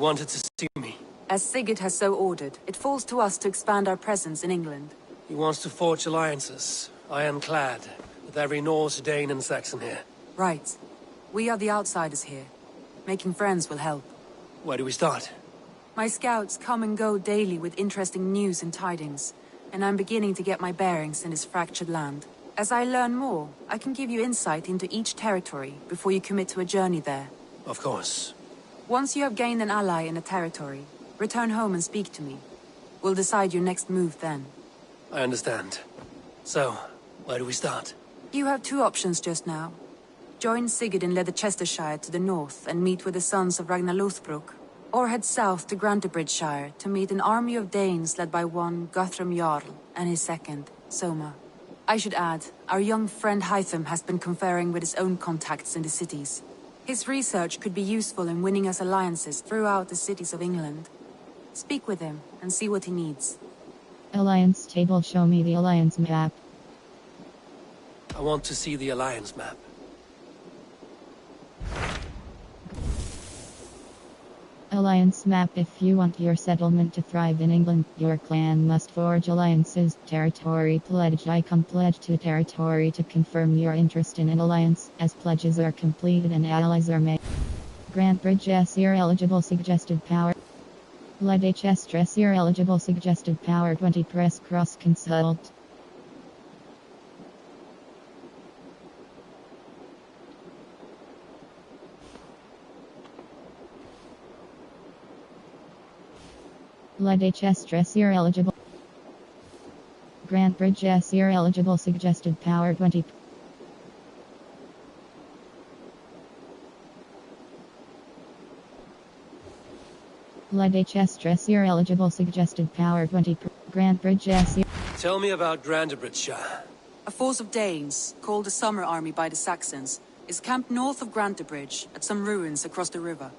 wanted to see me. As Sigurd has so ordered, it falls to us to expand our presence in England. He wants to forge alliances, ironclad, with every Norse, Dane and Saxon here. Right. We are the outsiders here. Making friends will help. Where do we start? My scouts come and go daily with interesting news and tidings, and I'm beginning to get my bearings in this fractured land. As I learn more, I can give you insight into each territory before you commit to a journey there. Of course. Once you have gained an ally in a territory, return home and speak to me. We'll decide your next move then. I understand. So, where do we start? You have two options just now. Join Sigurd in Leicestershire to the north and meet with the sons of Ragnar Lothbrok, or head south to Grantebridgeshire to meet an army of Danes led by one Guthrum Jarl and his second, Soma. I should add, our young friend Hytham has been conferring with his own contacts in the cities. His research could be useful in winning us alliances throughout the cities of England. Speak with him and see what he needs. Alliance table, show me the alliance map. I want to see the alliance map. Alliance map. If you want your settlement to thrive in England, your clan must forge alliances. Territory pledge. Icon pledge to territory to confirm your interest in an alliance, as pledges are completed and allies are made. Grant bridge SER eligible suggested power. Let HS stress your eligible suggested power 20. Press cross consult. Let HS stress your eligible. Grant bridge SER eligible suggested power 20. Let HS stress your eligible suggested power 20. Grant bridge SER. Tell me about Grantebridgeshire. A force of Danes, called the Summer Army by the Saxons, is camped north of Grantebridge at some ruins across the river.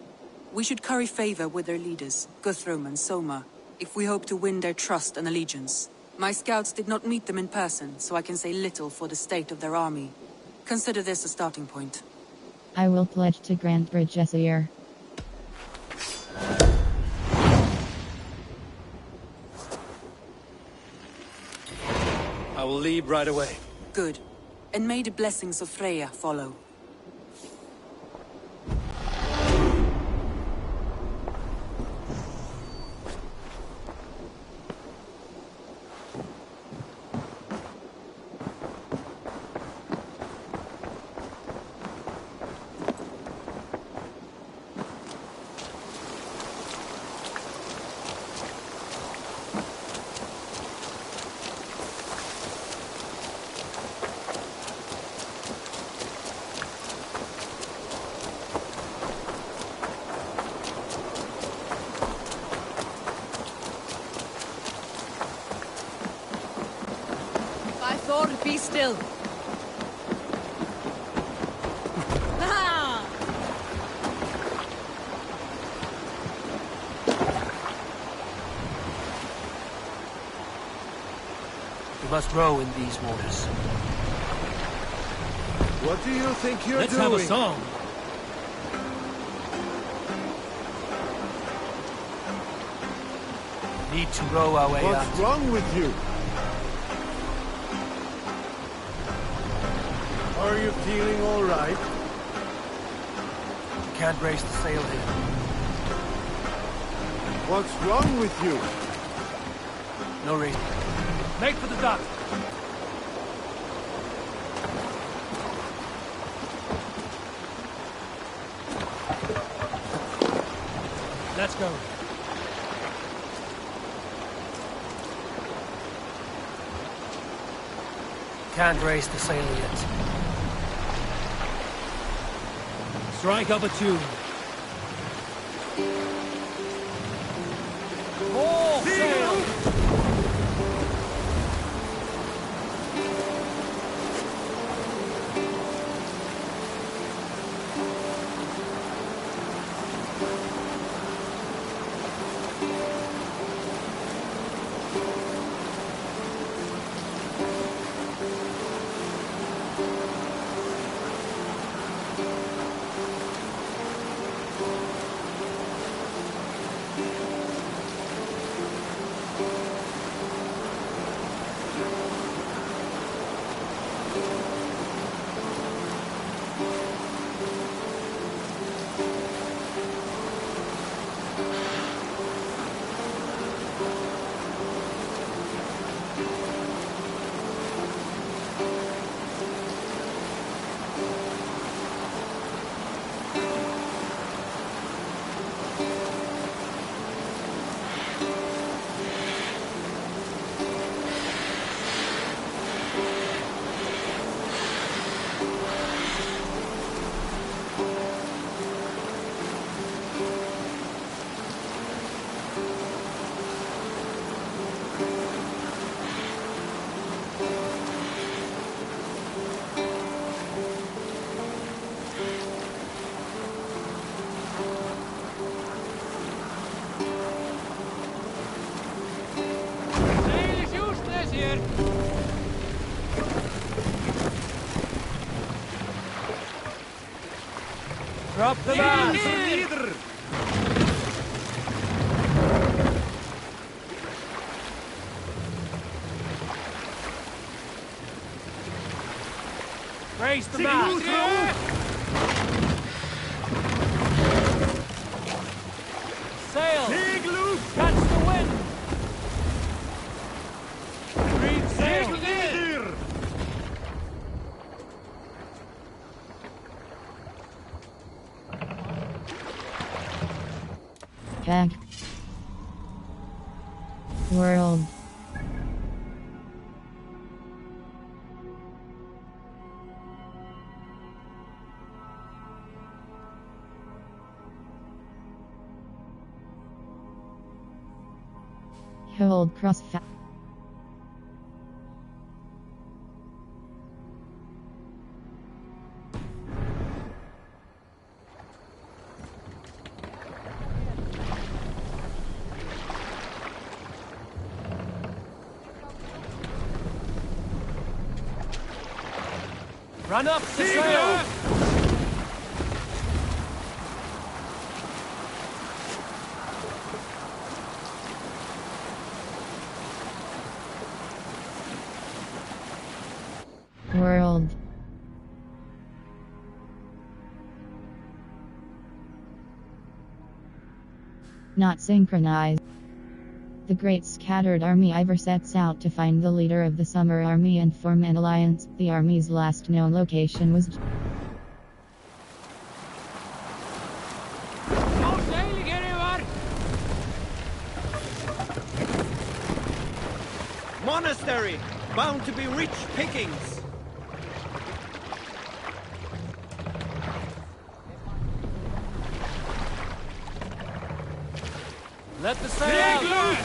We should curry favor with their leaders, Guthrum and Soma, if we hope to win their trust and allegiance. My scouts did not meet them in person, so I can say little for the state of their army. Consider this a starting point. I will pledge to Grantebridge SER. I will leave right away. Good. And may the blessings of Freya follow. Be still. We must row in these waters. What do you think you're Let's doing? have a song. Need to row our way out. What's wrong with you? Are you feeling all right? Can't raise the sail here. What's wrong with you? No reason. Make for the dock. Let's go. Can't raise the sail yet. Strike up a tune. All sail! Drop the mask! Raise the mast! Sail! Catch the wind! Reef sail! Bag. World. Hold cross fa Run up the sail! World. Not synchronized. The great scattered army Ivor sets out to find the leader of the Summer Army and form an alliance. The army's last known location was Monastery, bound to be rich pickings. Let the sail out!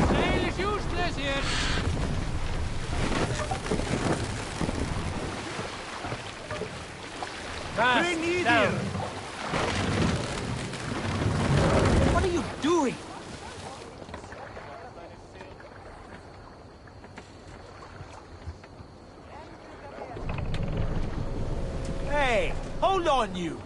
Sail is useless here. Fast, down! What are you doing? Hey, hold on you!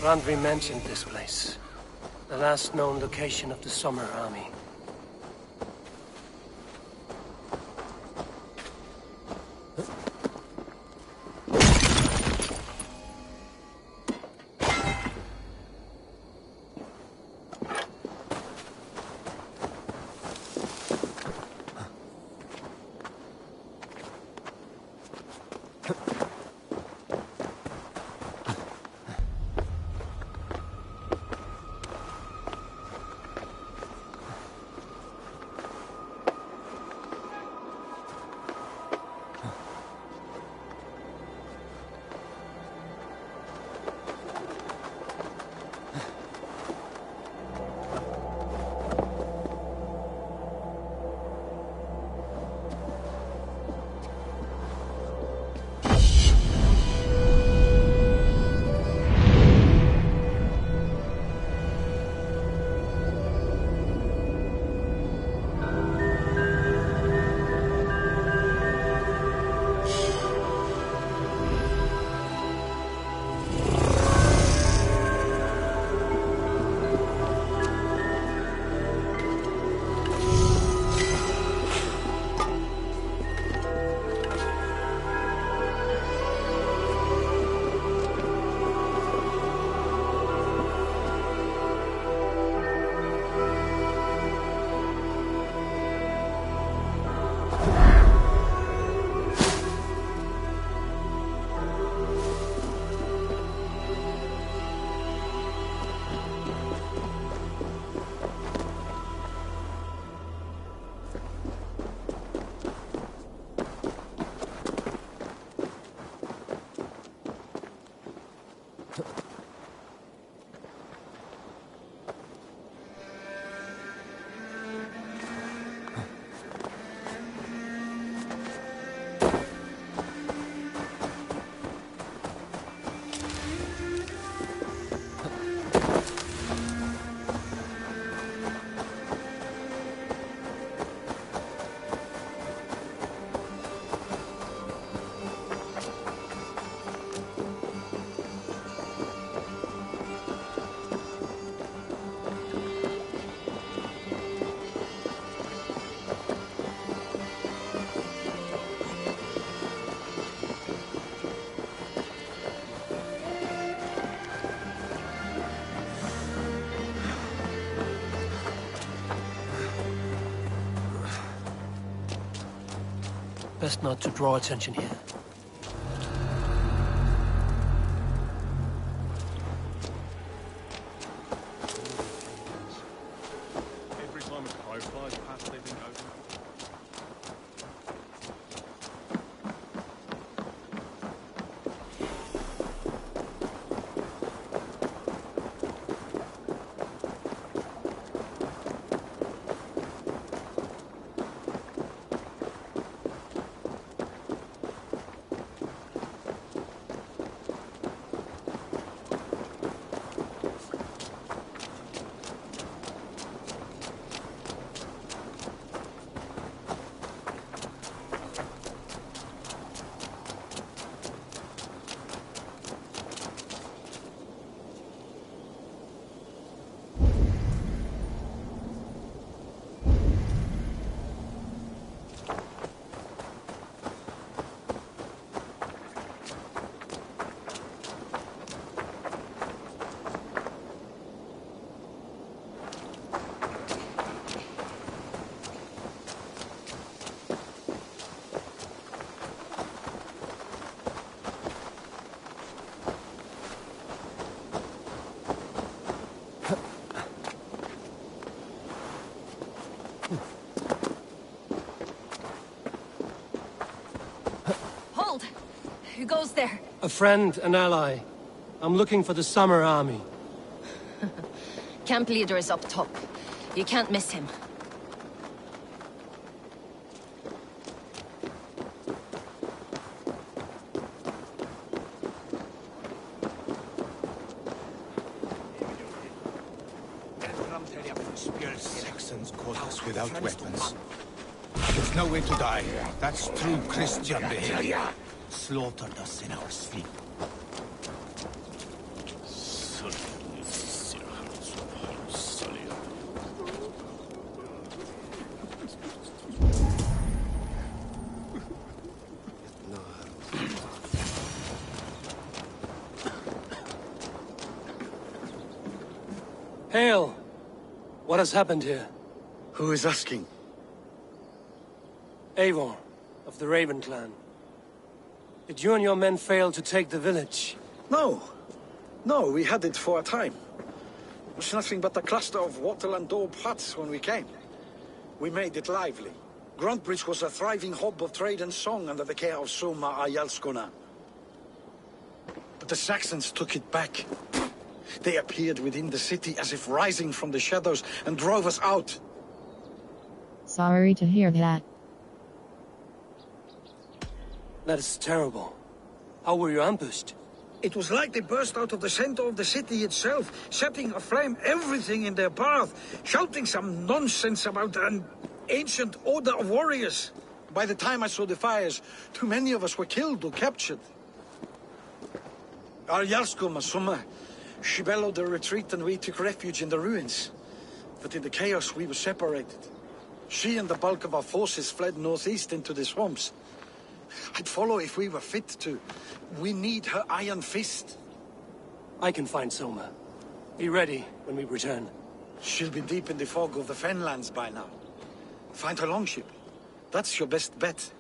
Randvi mentioned this place. The last known location of the Summer Army. Best not to draw attention here. Every time a crow flies past, they think over. Hold! Who goes there? A friend, an ally. I'm looking for the Summer Army. Camp leader is up top. You can't miss him. Saxons caught us without weapons. There's no way to die. That's true Christian behavior. Slaughtered us in our sleep. Hail! What has happened here? Who is asking? Eivor, of the Raven clan. Did you and your men fail to take the village? No. No, we had it for a time. It was nothing but a cluster of wattle and daub huts when we came. We made it lively. Gruntbridge was a thriving hub of trade and song under the care of Soma Ayalskona. But the Saxons took it back. They appeared within the city as if rising from the shadows and drove us out. Sorry to hear that. That is terrible. How were you ambushed? It was like they burst out of the center of the city itself, setting aflame everything in their path, shouting some nonsense about an ancient order of warriors. By the time I saw the fires, too many of us were killed or captured. Our Yarsko Masuma, she bellowed a retreat and we took refuge in the ruins. But in the chaos we were separated. She and the bulk of our forces fled northeast into the swamps. I'd follow if we were fit to. We need her iron fist. I can find Soma. Be ready when we return. She'll be deep in the fog of the Fenlands by now. Find her longship. That's your best bet.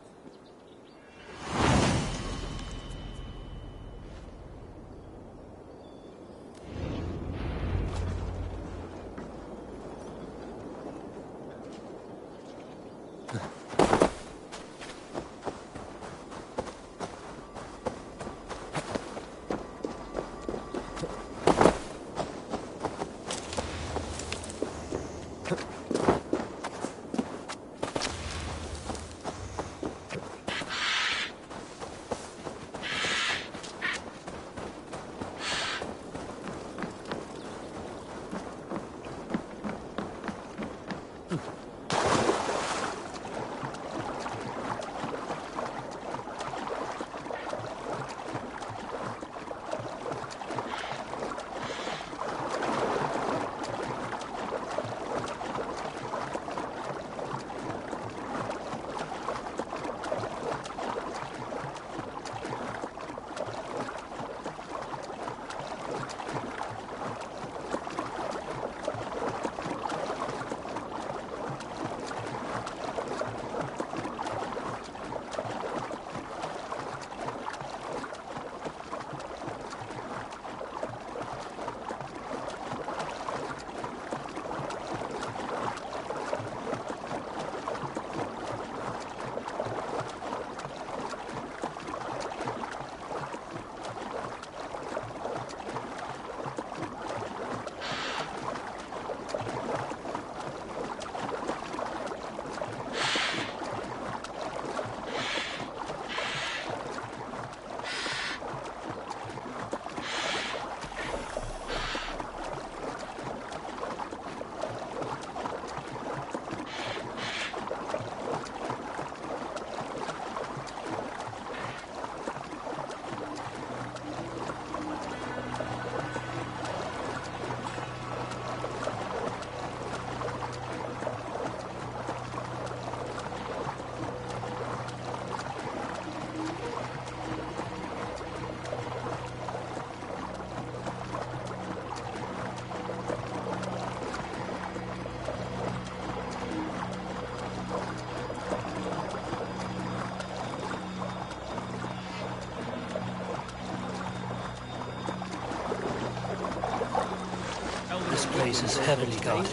place is heavily guarded.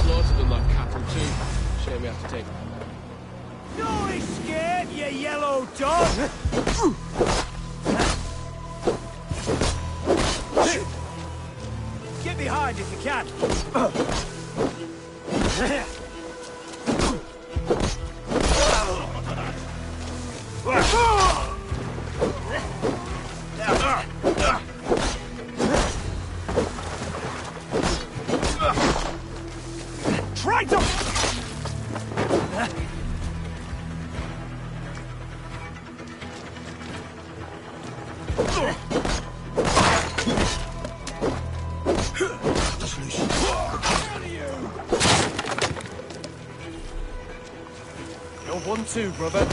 Slaughtered them like cattle too. Shame we have to take them. Don't escape, you yellow dog! Get behind if you can. Try to... You're 1-2, brother.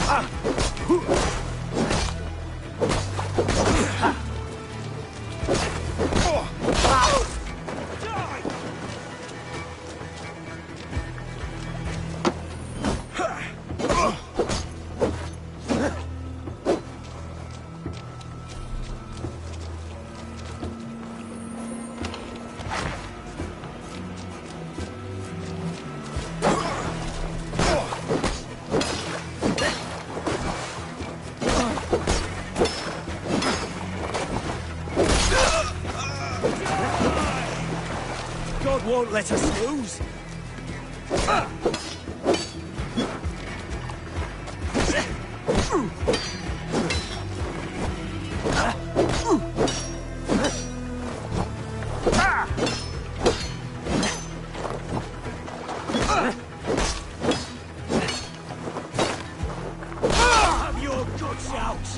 God won't let us lose. Have your guts out.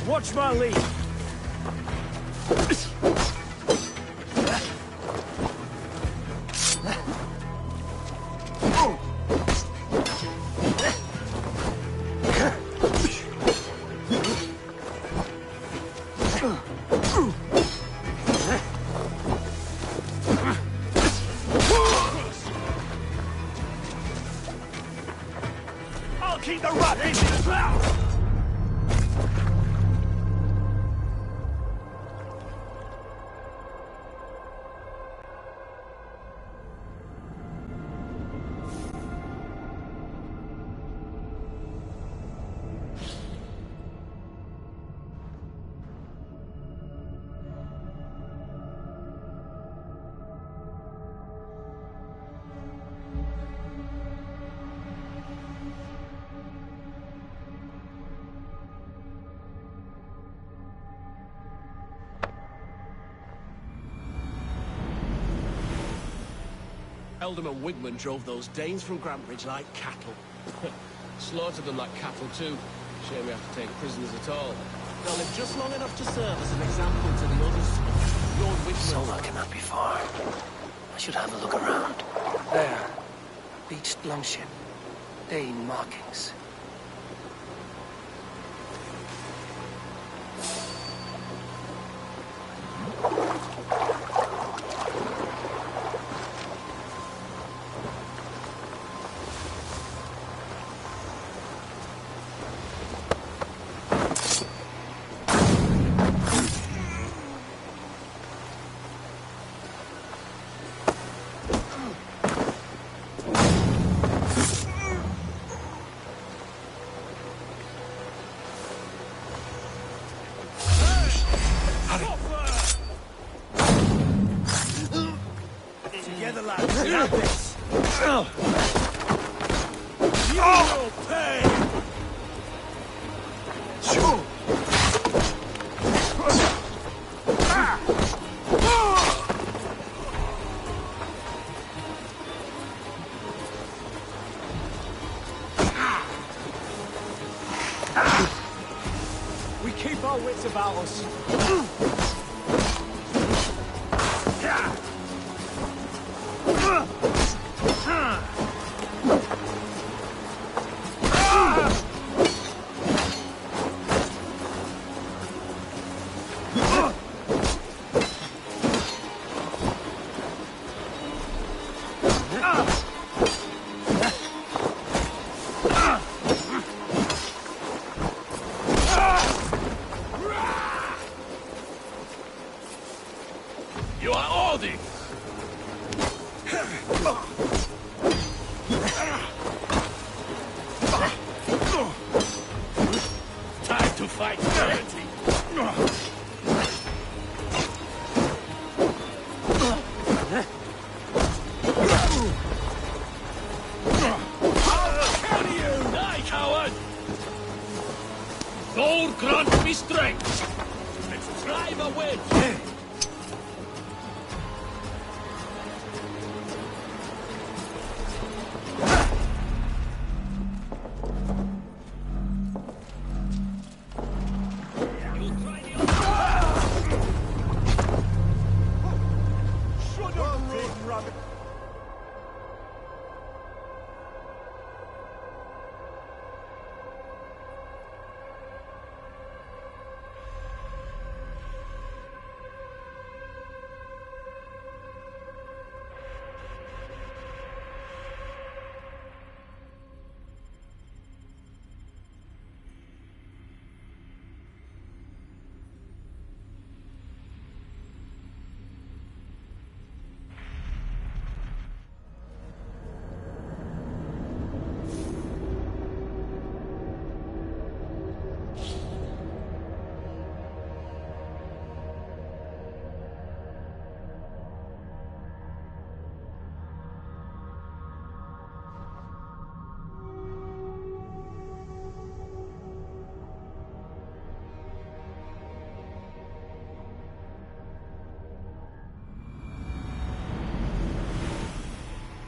Watch my lead. I'll keep the rat in his mouth! Eldam and Wigman drove those Danes from Grantbridge like cattle. Slaughtered them like cattle too. Shame we have to take prisoners at all. They'll live just long enough to serve as an example to the others. Lord Wigman... Solar cannot be far. I should have a look around. There. Beached longship. Dane markings. Together, lads. We have this. You will pay. We keep our wits about us. Grant me strength! Let's drive a wedge!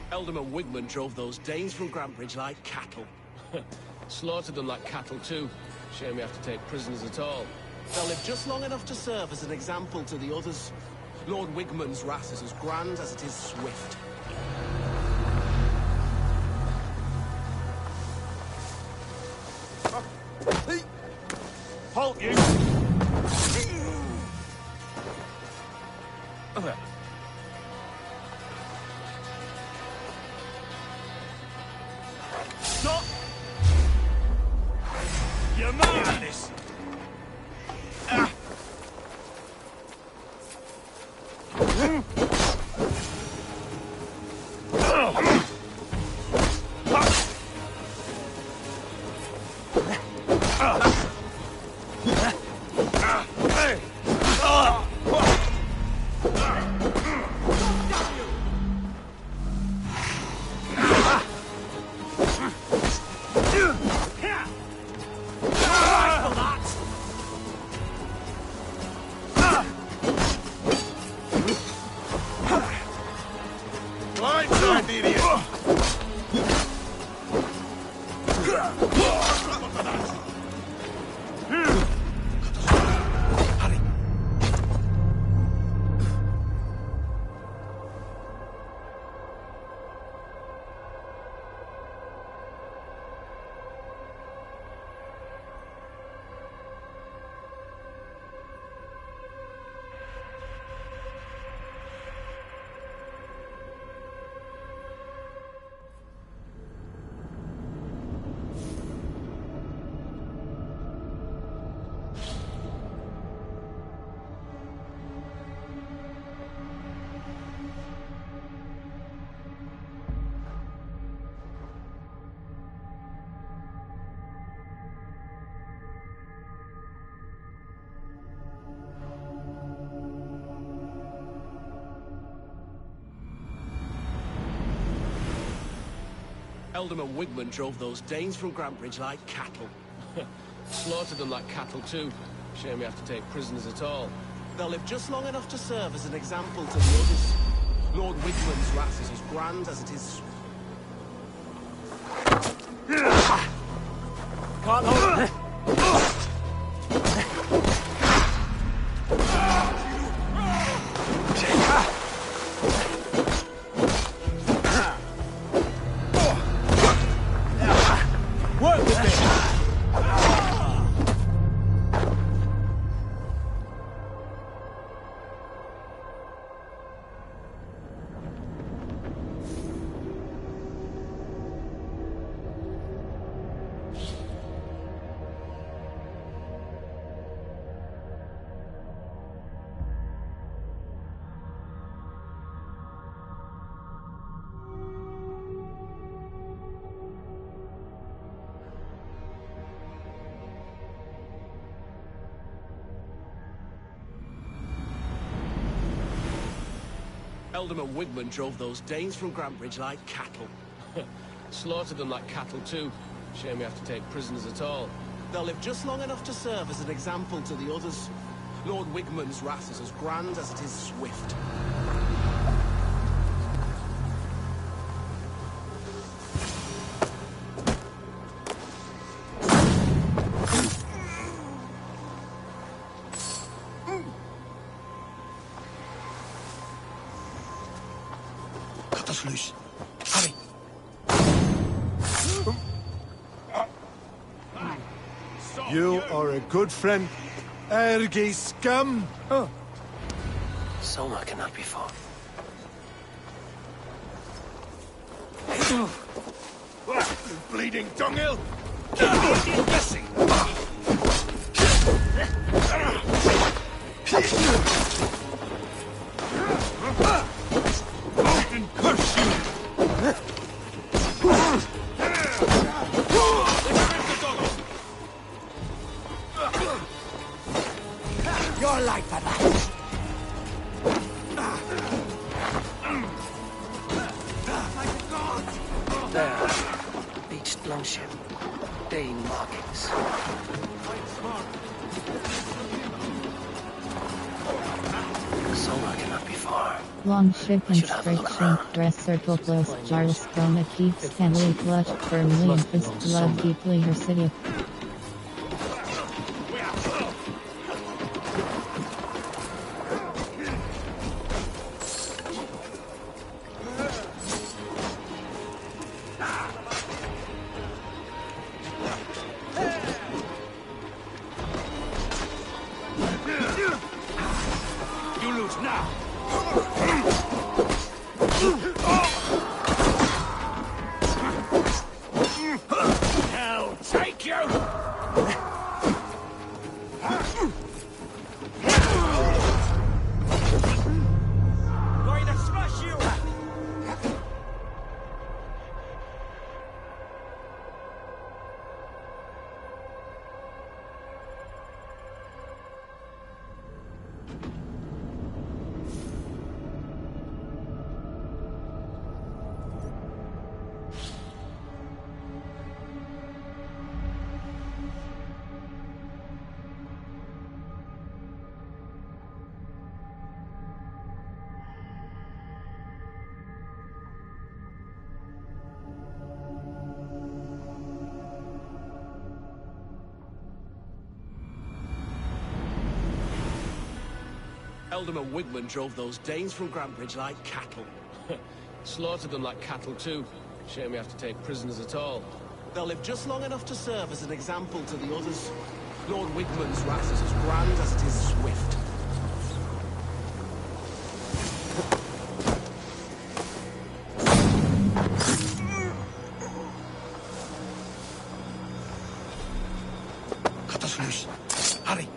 Eldom and Wigman drove those Danes from Grantbridge like cattle. Slaughtered them like cattle too. Shame we have to take prisoners at all. They'll live just long enough to serve as an example to the others. Lord Wigman's wrath is as grand as it is swift. Halt you! Stop! You're mad! This. Eldom and Wigman drove those Danes from Grantbridge like cattle. Slaughtered them like cattle too. Shame we have to take prisoners at all. They'll live just long enough to serve as an example to the others. Lord Wigman's wrath is as grand as it is... Can't hold it. Eldom and Wigman drove those Danes from Grantbridge like cattle. Slaughtered them like cattle too. Shame we have to take prisoners at all. They'll live just long enough to serve as an example to the others. Lord Wigmund's wrath is as grand as it is swift. Cut us loose. Hurry. You are a good friend. Ergi scum! Oh. Soma cannot be fought. Bleeding dunghill! Odin curse you! Your life at last. There. Beached longship. Dane markings. Soma cannot be far. Longship I should have a look inscription, around. dress circle close, Charles Crona keeps Henley clutched firmly in fist, love deeply her city. You lose now. Hell, take you! Going to smash you! Eldom and Wigmund drove those Danes from Grantbridge like cattle. Slaughtered them like cattle too. Shame we have to take prisoners at all. They'll live just long enough to serve as an example to the others. Lord Wigmund's wrath is as grand as it is swift. Cut us loose. Hurry.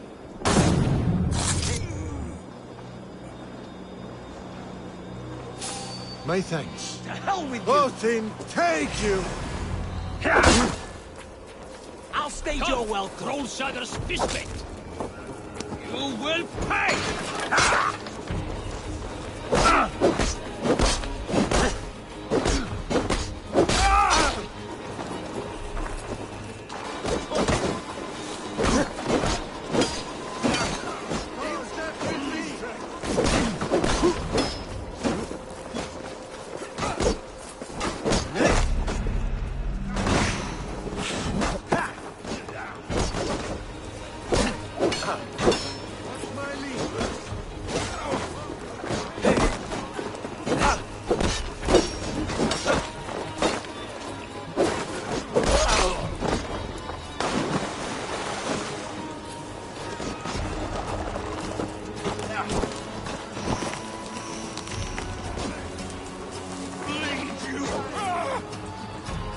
My thanks. To hell with you! Odin, take you! I'll stage your welcome! Trollsager's fistbait! You will pay!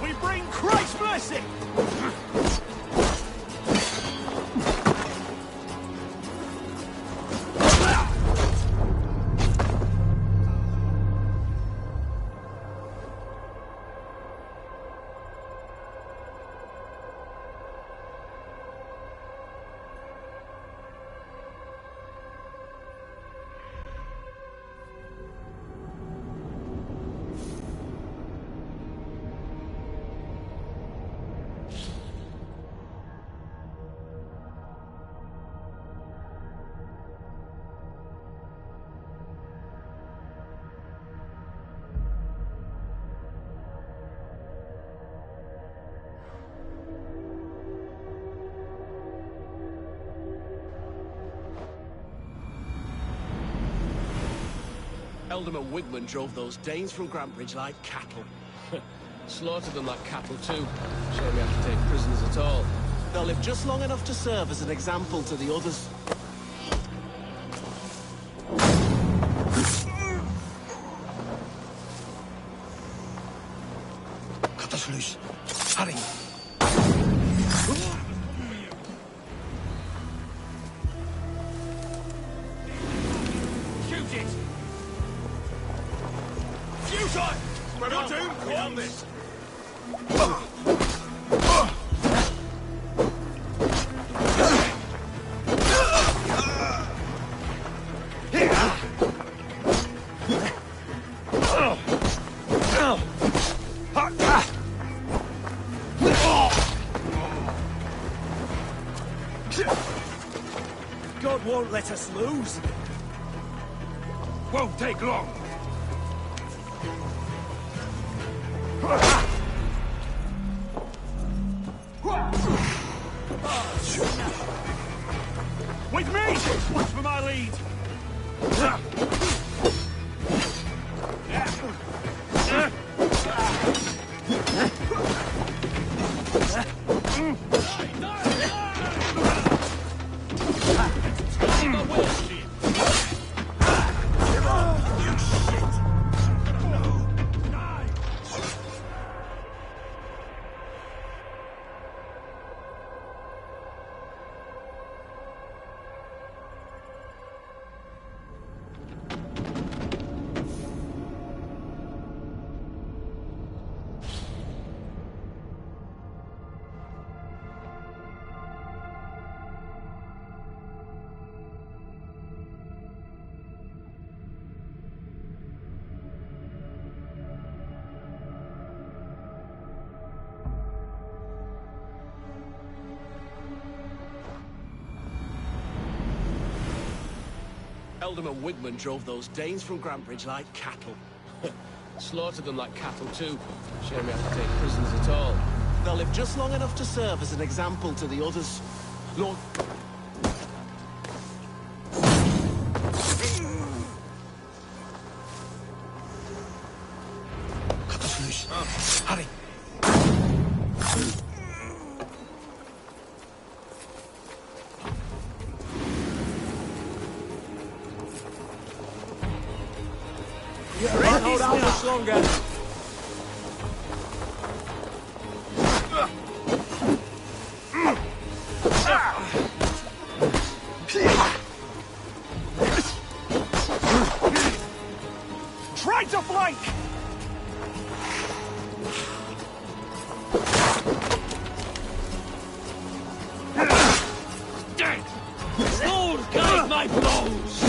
We bring Christ's mercy! Ealdorman Wigman drove those Danes from Grantbridge like cattle. Slaughtered them like cattle too. Shame we have to take prisoners at all. They'll live just long enough to serve as an example to the others. Cut us loose. Hurry. Shoot it! Futile! We're doomed on this! God won't let us lose. Won't take long. With me! Watch for my lead! Ealdorman Wigman drove those Danes from Grantbridge like cattle. Slaughtered them like cattle too. Shame we have to take prisoners at all. They'll live just long enough to serve as an example to the others. Lord... Cut us loose. Hurry. Can't hold out much longer. Try to flank! Dead! Lord, guide my blows!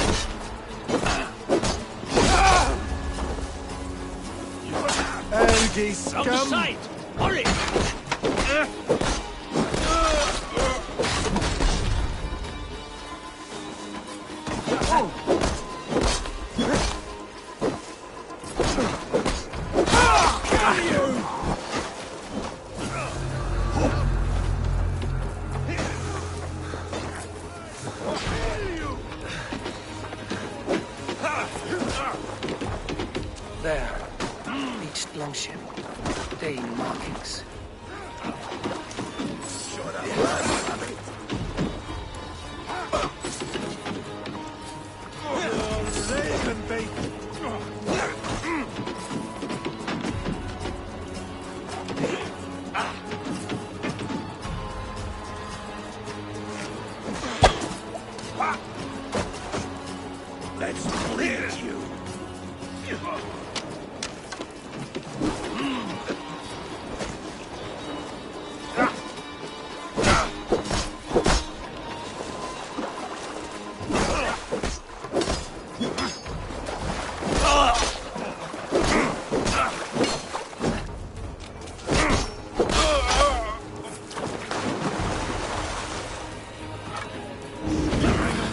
Elgi On the scum! side! Hurry! There. Beached longship. Dane markings. Raven bait! Let's clear you!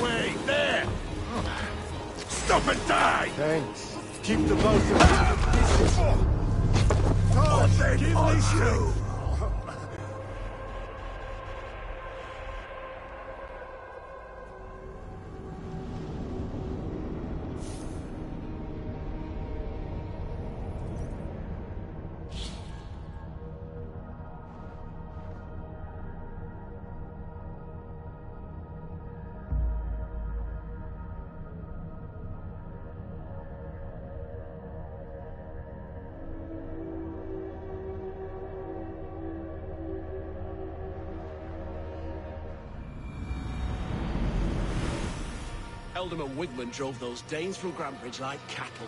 Away, there! Stop and die! Thanks. Keep the both of you distance. Give me you! Ealdorman Wigman drove those Danes from Grantbridge like cattle.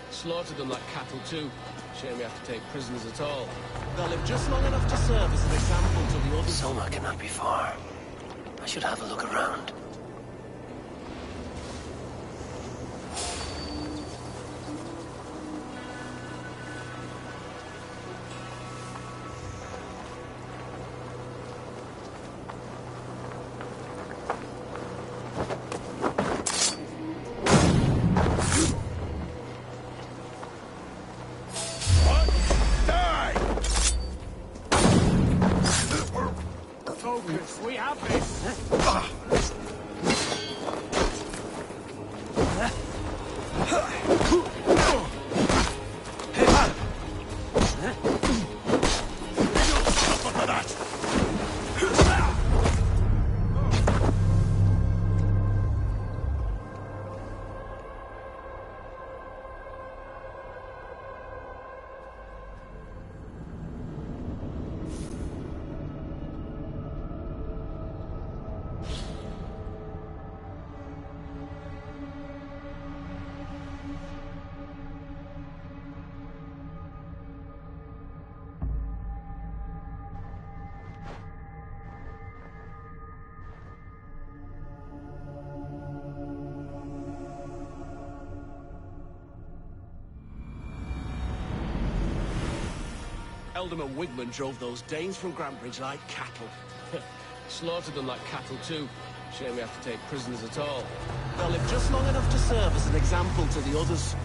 Slaughtered them like cattle too. Shame we have to take prisoners at all. They'll live just long enough to serve as an example to the others. Soma cannot be far. I should have a look around. We have this! Ealdorman Wigman drove those Danes from Grantbridge like cattle. Slaughtered them like cattle too. Shame we have to take prisoners at all. They'll live just long enough to serve as an example to the others.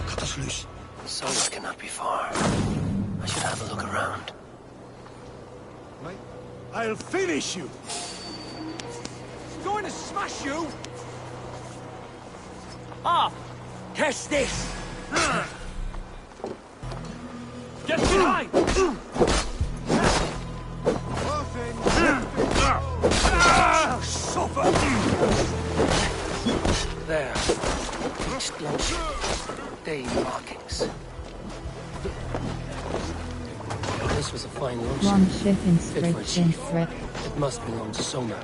Cut us loose. Soma cannot be far. I should have a look around. I'll finish you! He's going to smash you! Ah! Test this! Get behind! Suffer! There. East longship. Dane markings. This was a fine longship. Longship Fit for a inscription chief. threat. It must belong to Soma.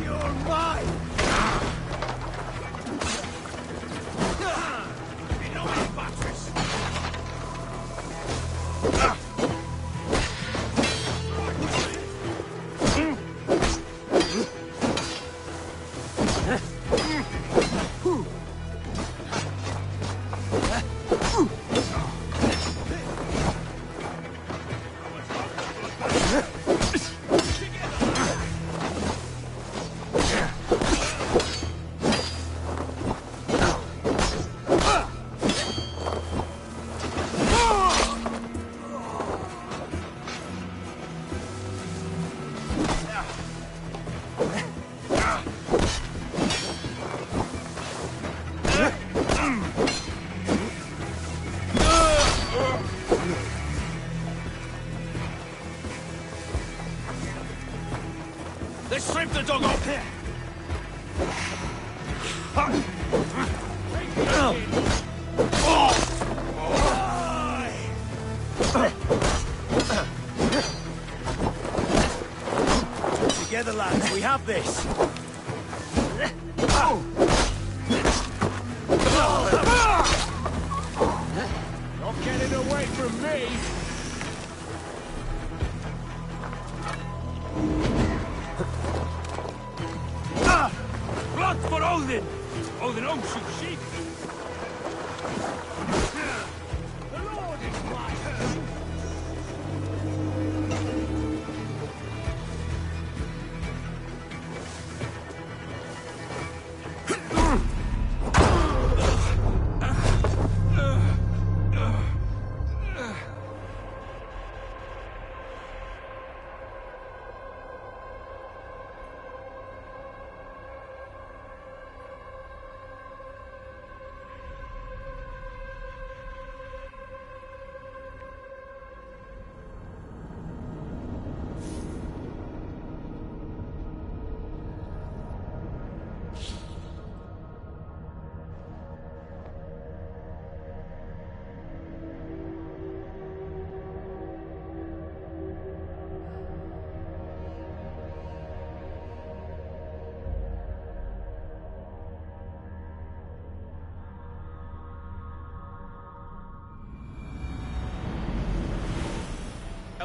You're mine! Let's strip the dog off here! Together, lads, we have this! Not getting away from me! Blood for Odin! Odin owns you, sheep! The Lord is mine!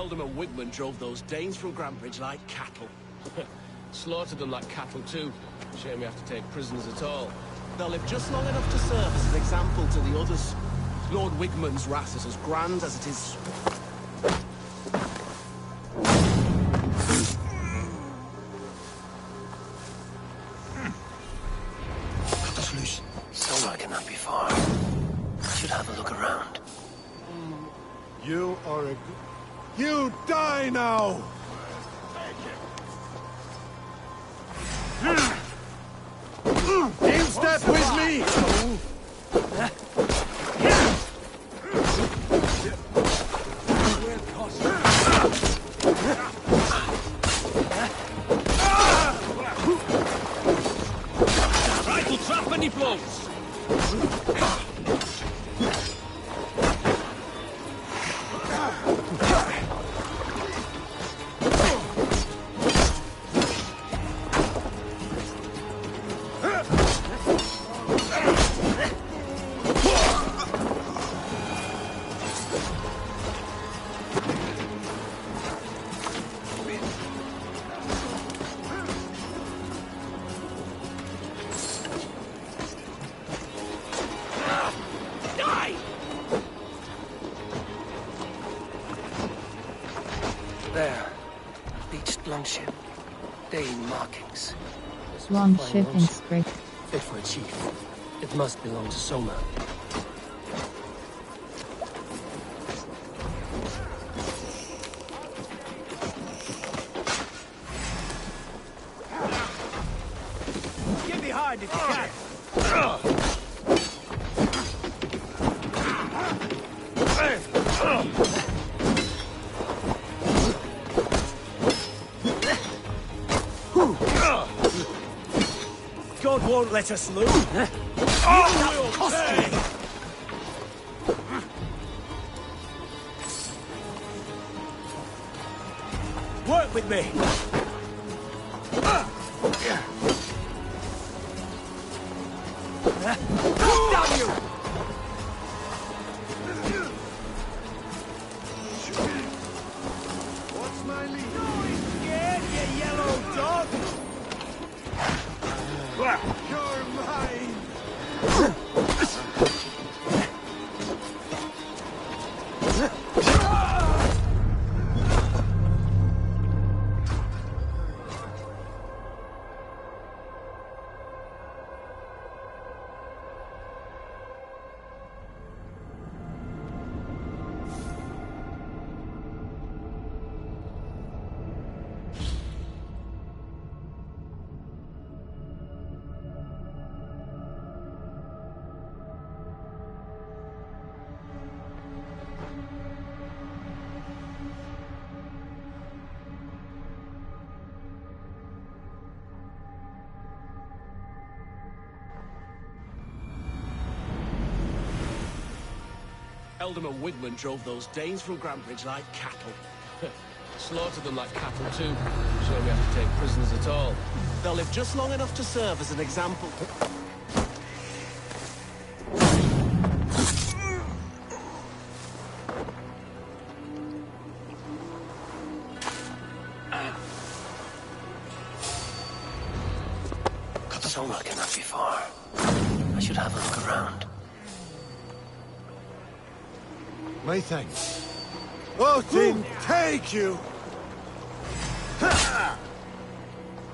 Eldom and Wigman drove those Danes from Grantbridge like cattle. Slaughtered them like cattle too. Shame we have to take prisoners at all. They'll live just long enough to serve as an example to the others. Lord Wigman's wrath is as grand as it is... Cut us loose. Somewhere cannot be far. I should have a look around. You are a... You die now! In step with me! Rifle trap any blows! There. Beached longship. Dane markings. Longship in Sprig. Fit for a chief. It must belong to Soma. Get behind if you can! God won't let us lose. Work with me. Damn you! What's my lead? Scared, you yellow dog? You're mine! Eldom and Wigman drove those Danes from Grantbridge like cattle. Slaughtered them like cattle too. Shame we have to take prisoners at all. They'll live just long enough to serve as an example. Soma cannot be far. I should have a look around. My thanks. Odin, take you!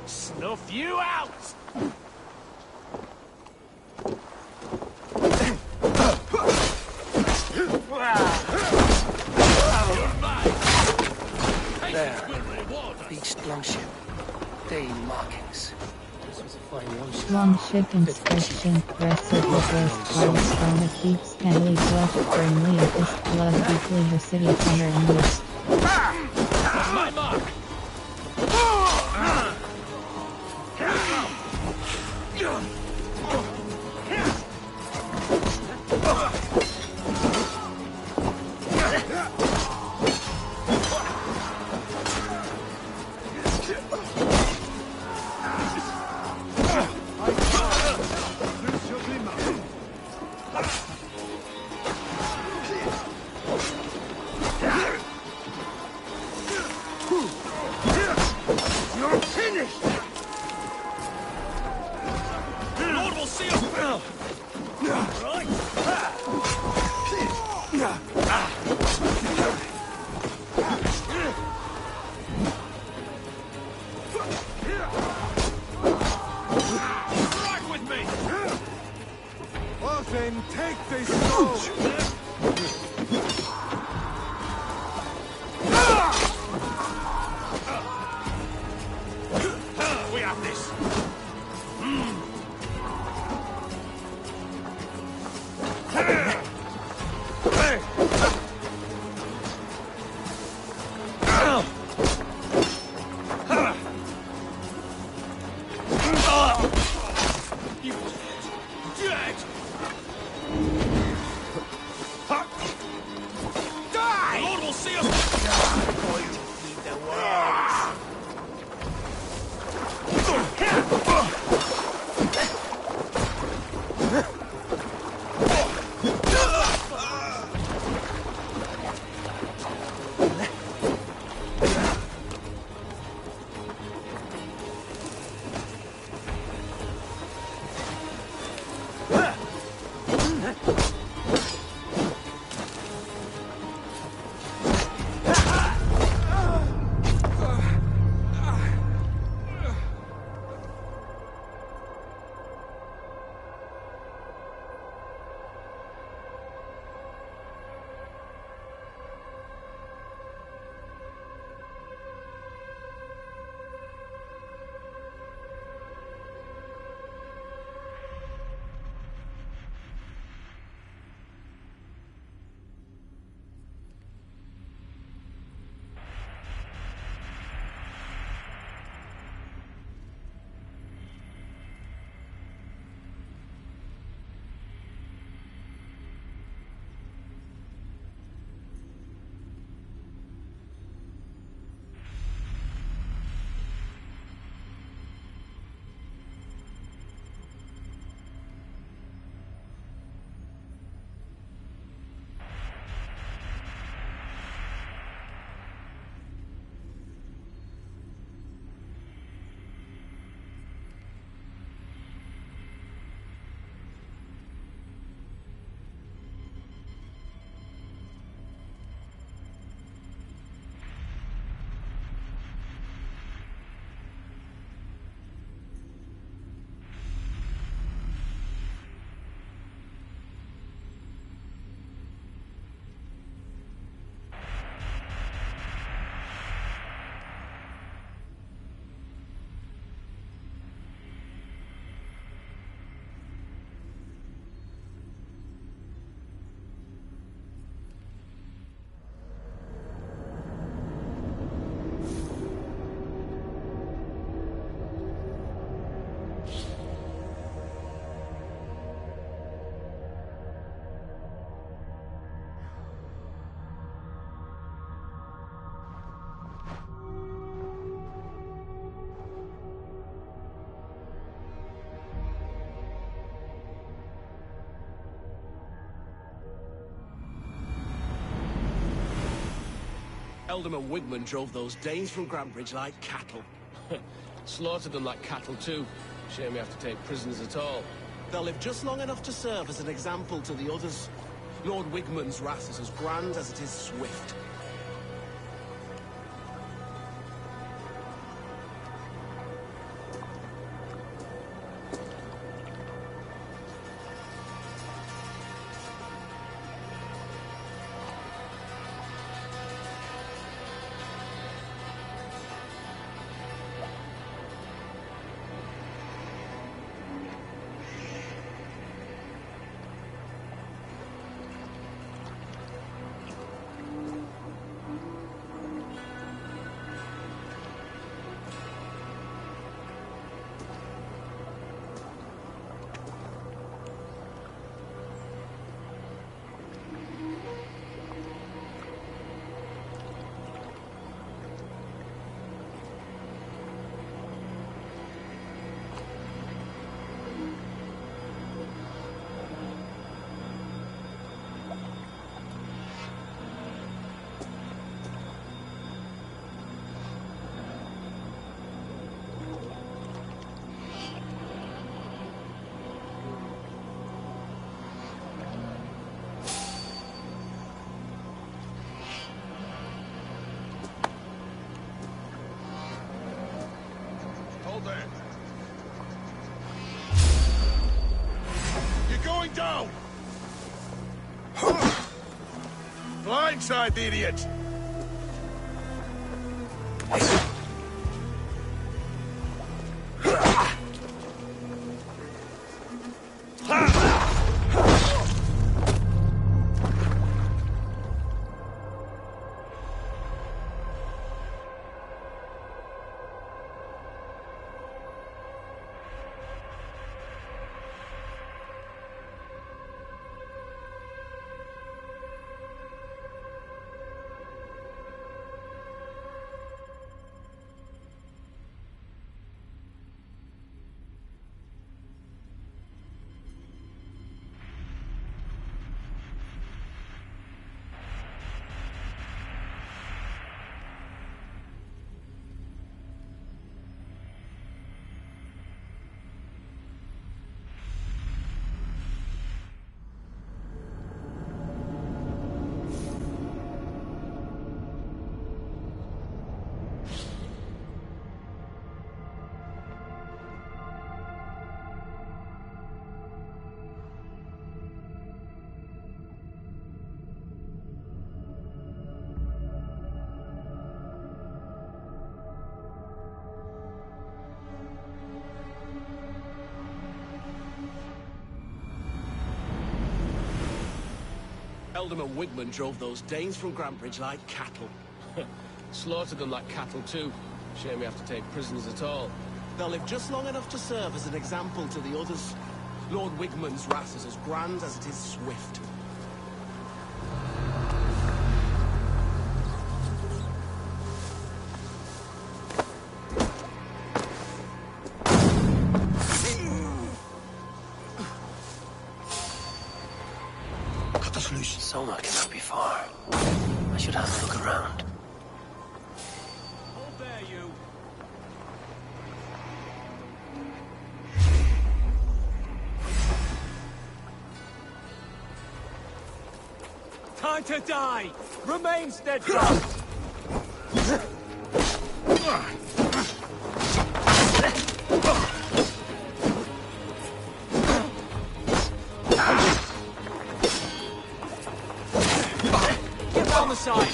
Snuff you out! There. Beached longship. Dane markings. This was a fine longship. Longship inspection. Rest of the first cornerstone of deeps handily clutched firmly at this blood deeply her city thunder and loose. My mark! Right with me! Othin, take this sword! We have this! Dead! Die! The Lord will see us! Going to feed the wolves! Ealdorman Wigman drove those Danes from Grantbridge like cattle. Slaughtered them like cattle too. Shame we have to take prisoners at all. They'll live just long enough to serve as an example to the others. Lord Wigman's wrath is as grand as it is swift. Blindside the idiot! Ealdorman Wigman drove those Danes from Grantbridge like cattle. Slaughtered them like cattle too. Shame we have to take prisoners at all. They'll live just long enough to serve as an example to the others. Lord Wigman's wrath is as grand as it is swift. Soma cannot be far. I should have a look around. Hold there, you. Time to die! Remain steadfast! On the side.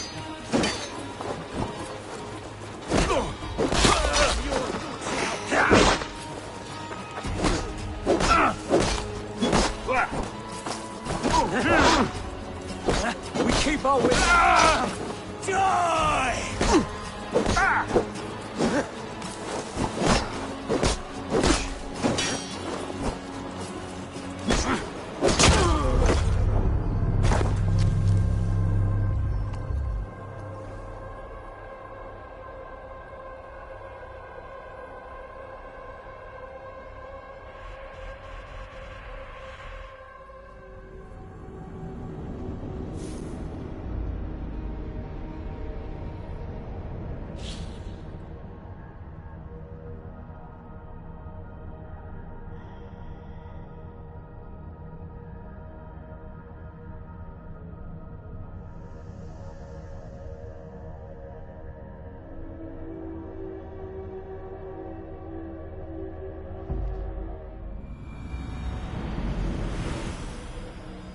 We keep our wit. Die!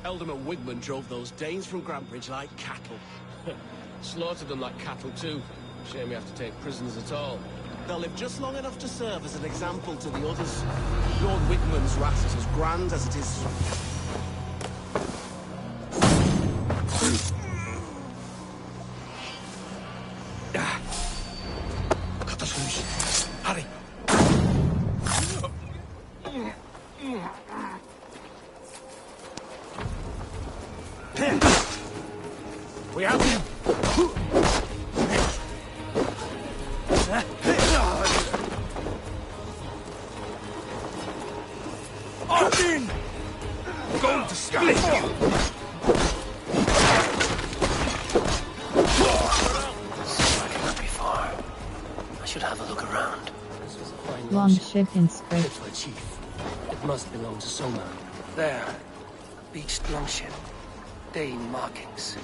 Ealdorman Wigman drove those Danes from Grantbridge like cattle. Slaughtered them like cattle too. Shame we have to take prisoners at all. They'll live just long enough to serve as an example to the others. Lord Wigman's wrath is as grand as it is... Cut the solution. Hurry. We have him! Up in! Going to split you! I cannot be far. I should have a look around. This was a fine Longship in script. Fit for a chief. It must belong to Soma. There. A beached longship. Dane markings.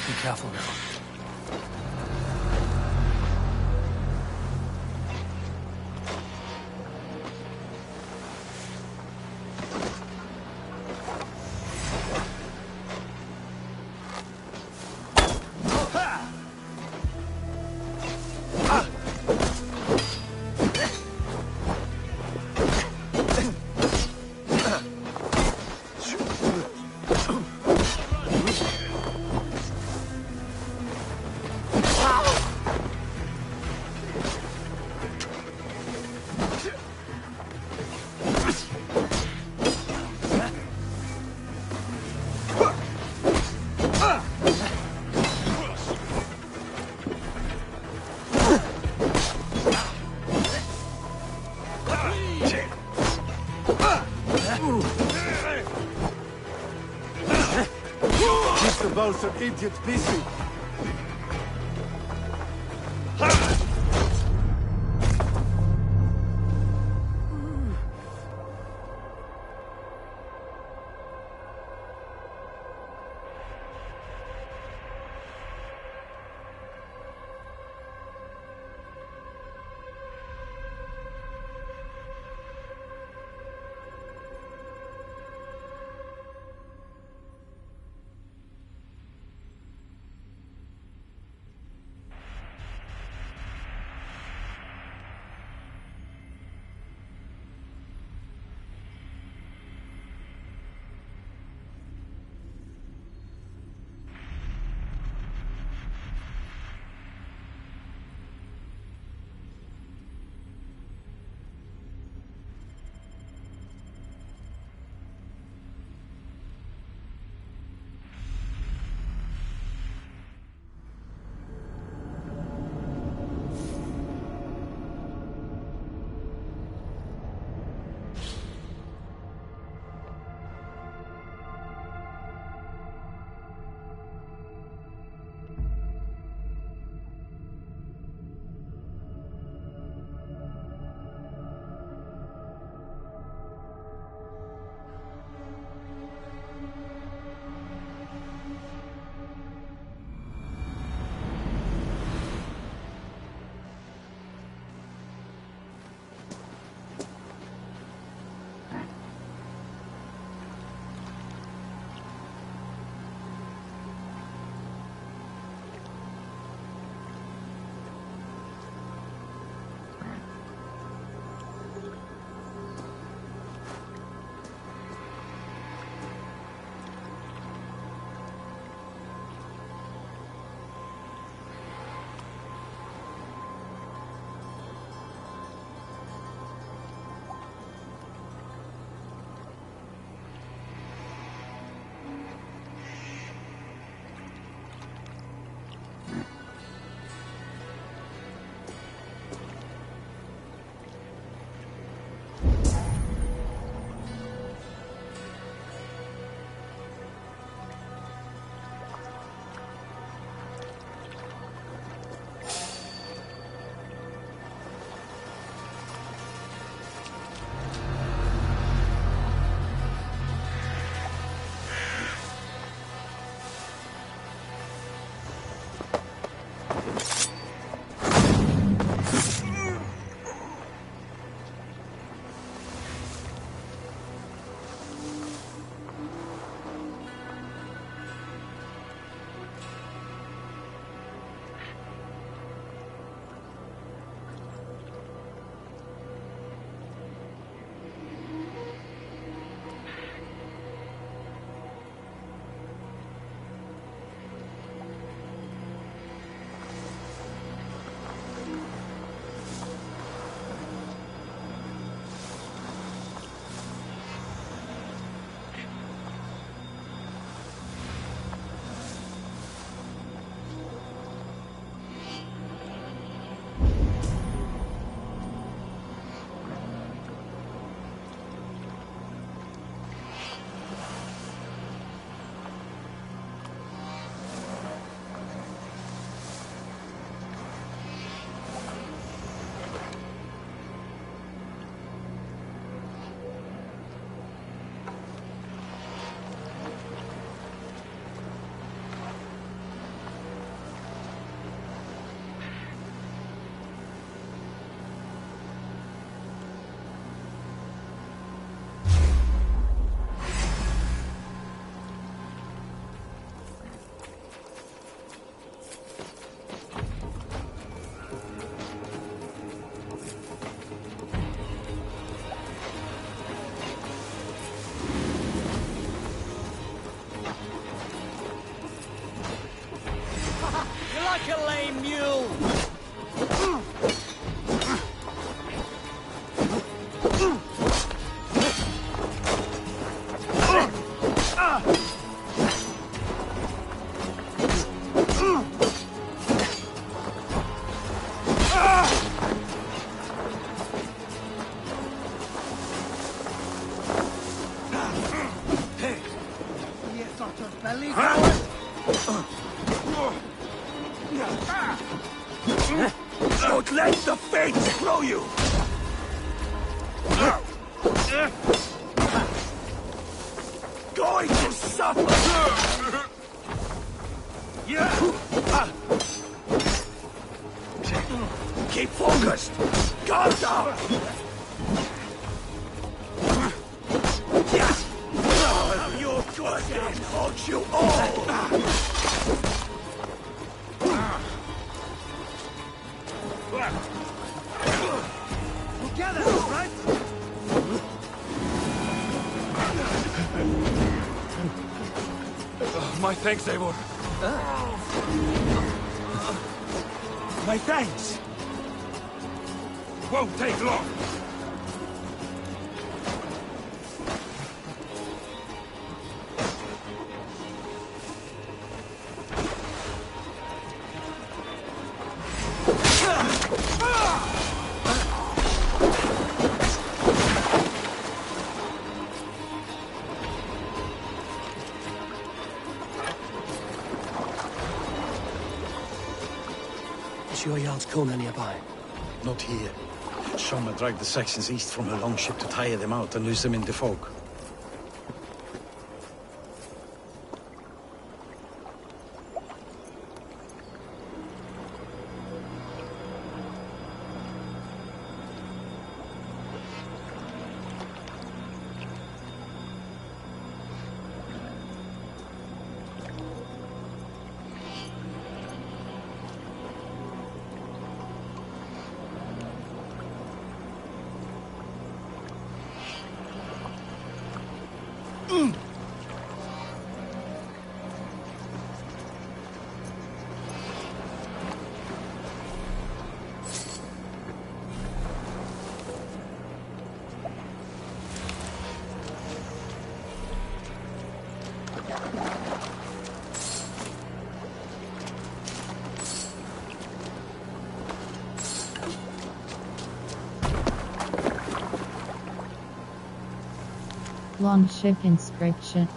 Be careful now. Keep the Bowser idiot busy. like a lame mule! Don't let the fates throw you! Going to suffer! Keep focused! Guard down! Have your goddamn hold you all! Together, right? My thanks, Eivor. My thanks! Won't take long! Is your Jarl's Kuna nearby? Not here. Soma dragged the Saxons east from her longship to tire them out and lose them in the fog. Longship inscription.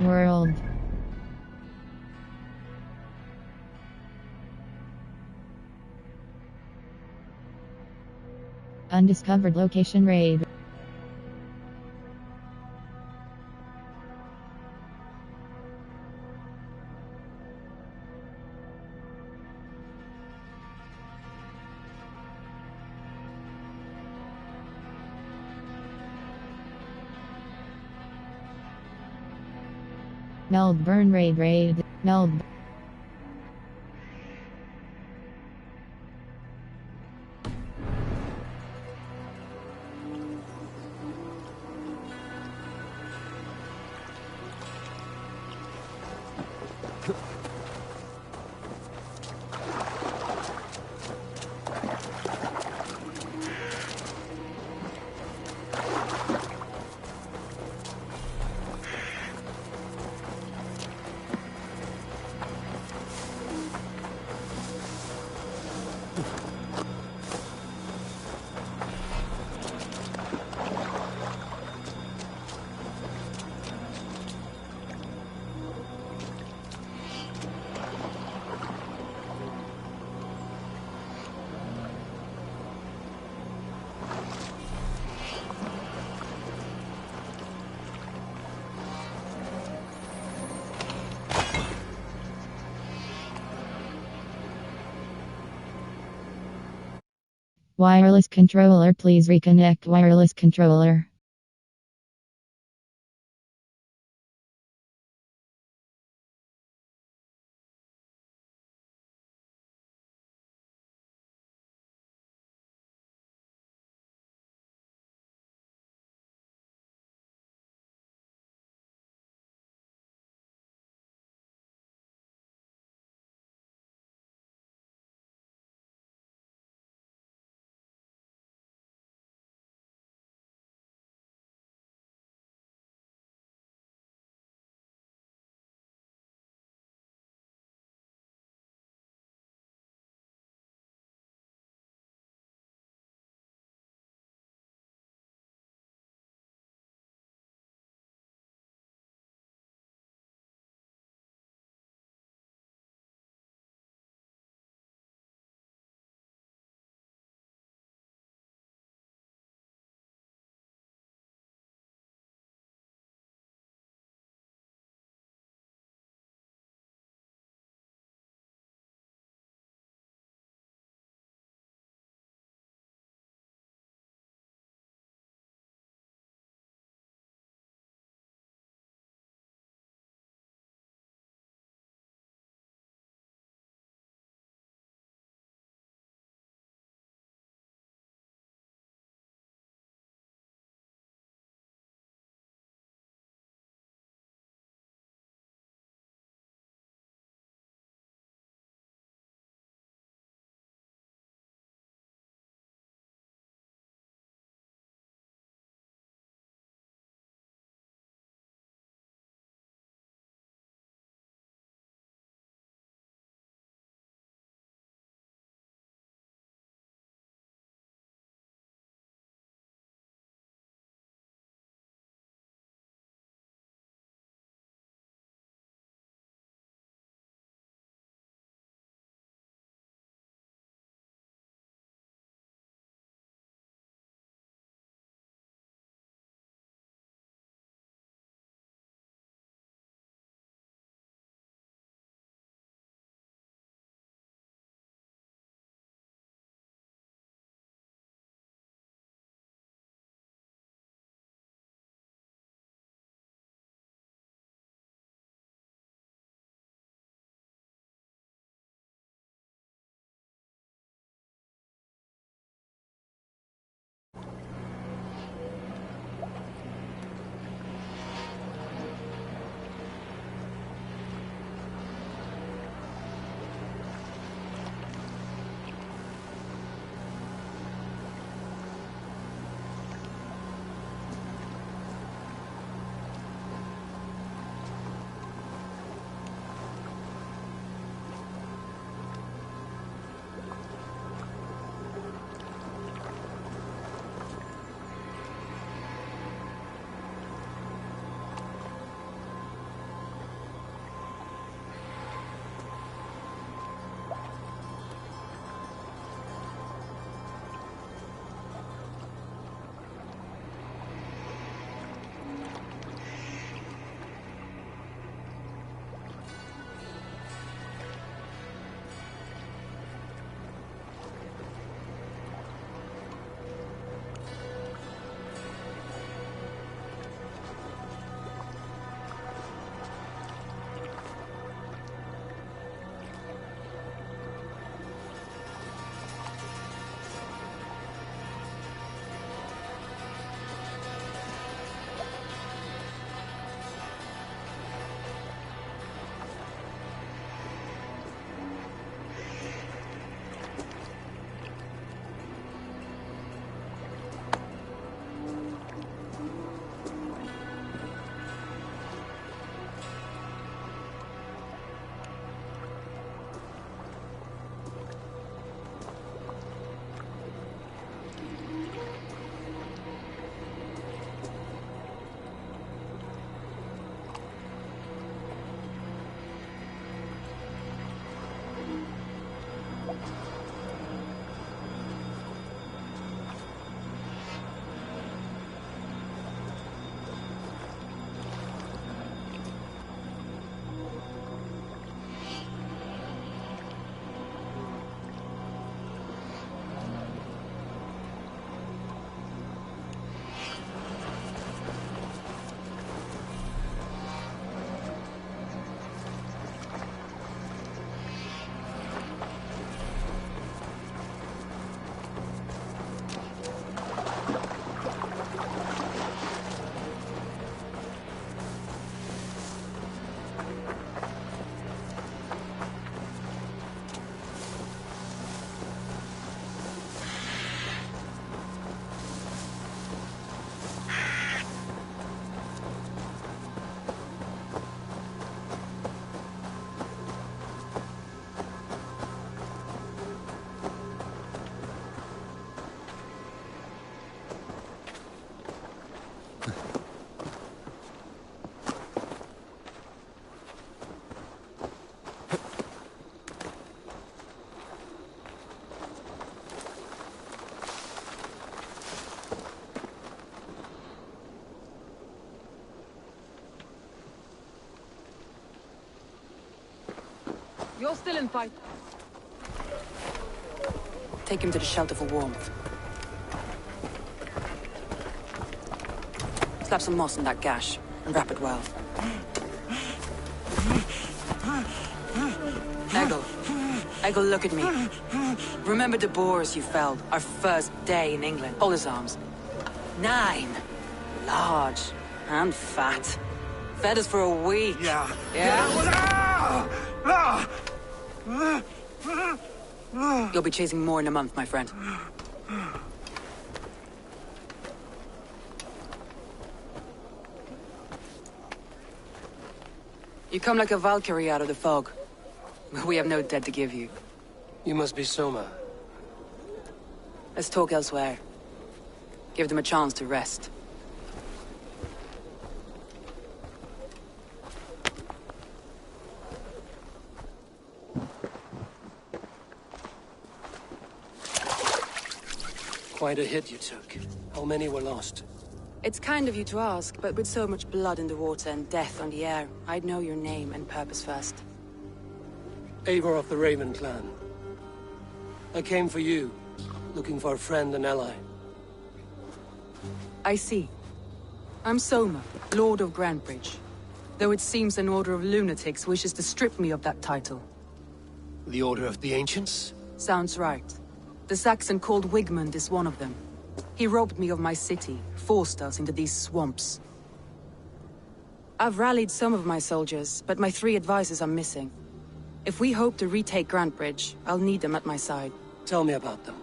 World. Undiscovered location raid. Melbourne raid. Melbourne. Wireless controller, please reconnect wireless controller. You're still in fight. Take him to the shelter for warmth. Slap some moss in that gash, and wrap it well. Eggle, look at me. Remember the boars you felled, our first day in England? Hold his arms. 9. Large. And fat. Fed us for a week. Yeah. Yeah? You'll be chasing more in a month, my friend. You come like a Valkyrie out of the fog. We have no dead to give you. You must be Soma. Let's talk elsewhere. Give them a chance to rest. Quite a hit you took. How many were lost? It's kind of you to ask, but with so much blood in the water and death on the air, I'd know your name and purpose first. Eivor of the Raven clan. I came for you, looking for a friend and ally. I see. I'm Soma, Lord of Grantebridge. Though it seems an order of lunatics wishes to strip me of that title. The Order of the Ancients? Sounds right. The Saxon called Wigmund is one of them. He robbed me of my city, forced us into these swamps. I've rallied some of my soldiers, but my 3 advisors are missing. If we hope to retake Grantebridge, I'll need them at my side. Tell me about them.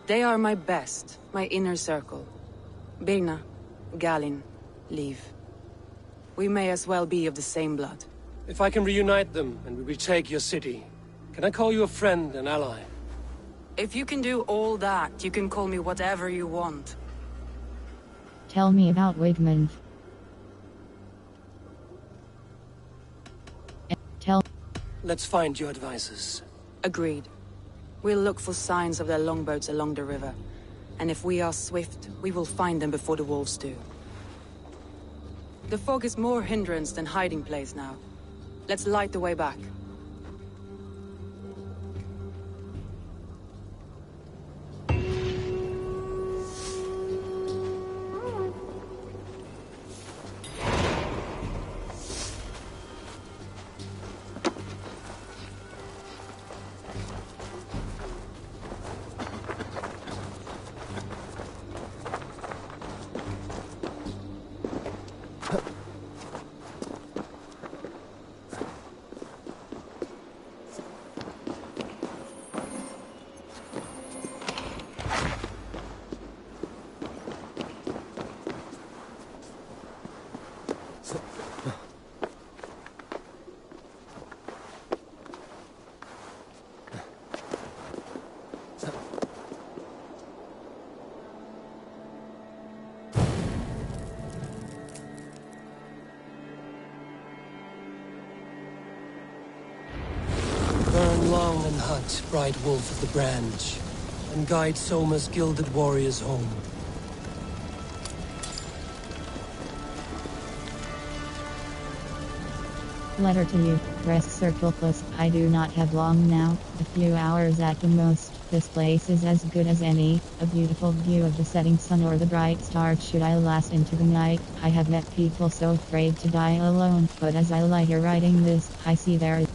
They are my best, my inner circle. Birna, Galin, Liv. We may as well be of the same blood. If I can reunite them and we retake your city, can I call you a friend and ally? If you can do all that, you can call me whatever you want. Tell me about Wigmund. Let's find your advisors. Agreed. We'll look for signs of their longboats along the river. And if we are swift, we will find them before the wolves do. The fog is more hindrance than hiding place now. Let's light the way back. Burn long and hunt, bright wolf of the branch, and guide Soma's gilded warriors home. Letter to you, Rest Circle Plus. I do not have long now, a few hours at the most. This place is as good as any, a beautiful view of the setting sun or the bright stars should I last into the night. I have met people so afraid to die alone, but as I lie here writing this, I see there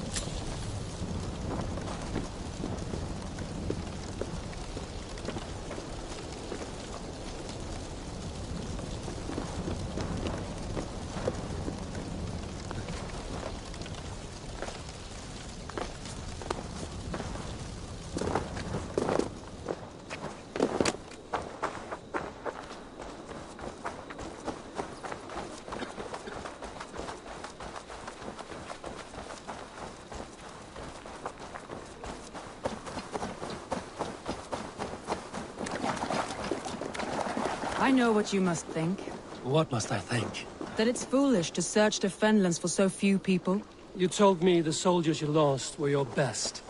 I know what you must think. What must I think? That it's foolish to search the Fenlands for so few people. You told me the soldiers you lost were your best.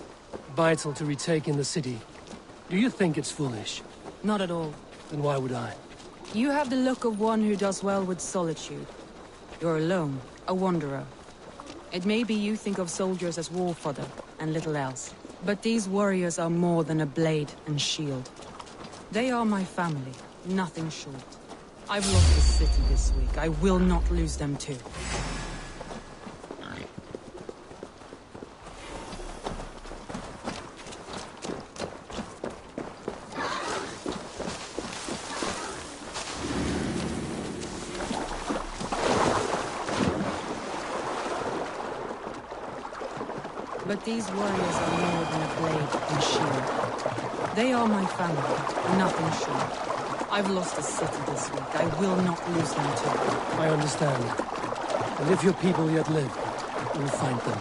Vital to retaking the city. Do you think it's foolish? Not at all. Then why would I? You have the look of one who does well with solitude. You're alone, a wanderer. It may be you think of soldiers as war fodder and little else, but these warriors are more than a blade and shield. They are my family, nothing short. I've lost the city this week. I will not lose them too. But these warriors are more than a blade and shield. They are my family, nothing short. I've lost a city this week. I will not lose them too. I understand. And if your people yet live, you will find them.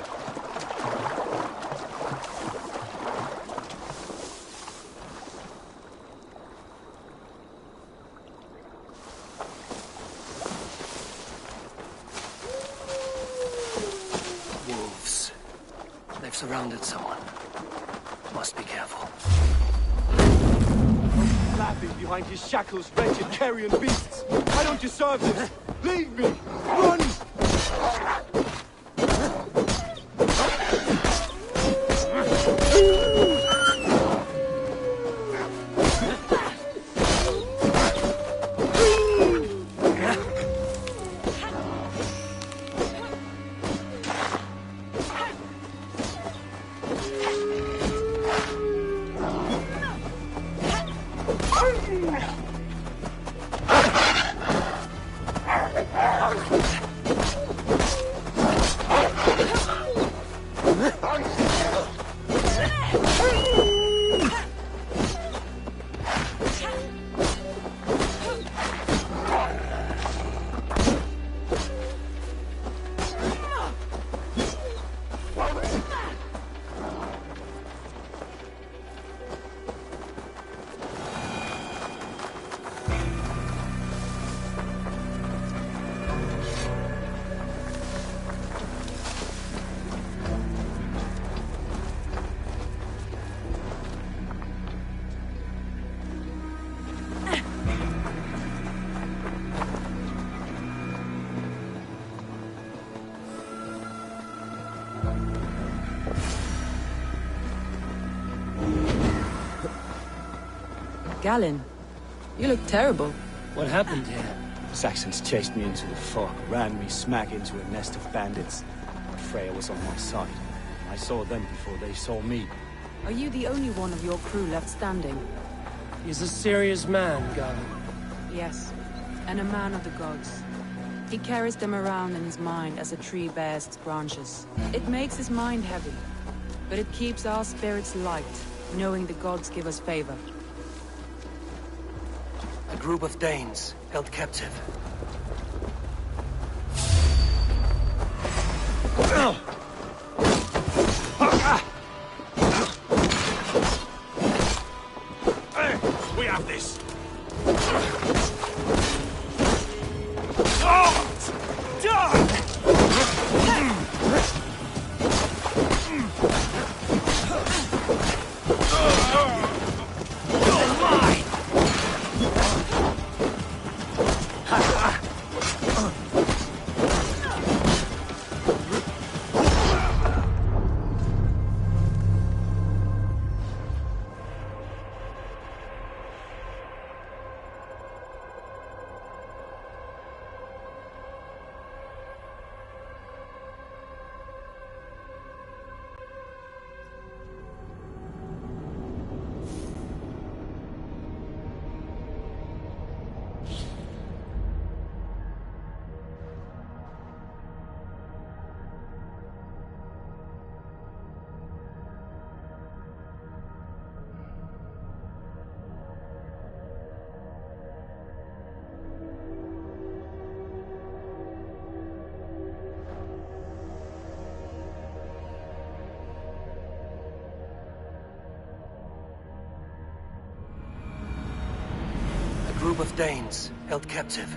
Wolves. They've surrounded someone. Must be careful. Laughing behind his shackles, wretched carrion beasts! I don't deserve this! Leave me! Run! Galen, you look terrible. What happened here? Saxons chased me into the fog, ran me smack into a nest of bandits. But Freya was on my side. I saw them before they saw me. Are you the only one of your crew left standing? He's a serious man, Galen. Yes, and a man of the gods. He carries them around in his mind as a tree bears its branches. It makes his mind heavy, but it keeps our spirits light, knowing the gods give us favor. A group of Danes held captive. We have this. A group of Danes held captive.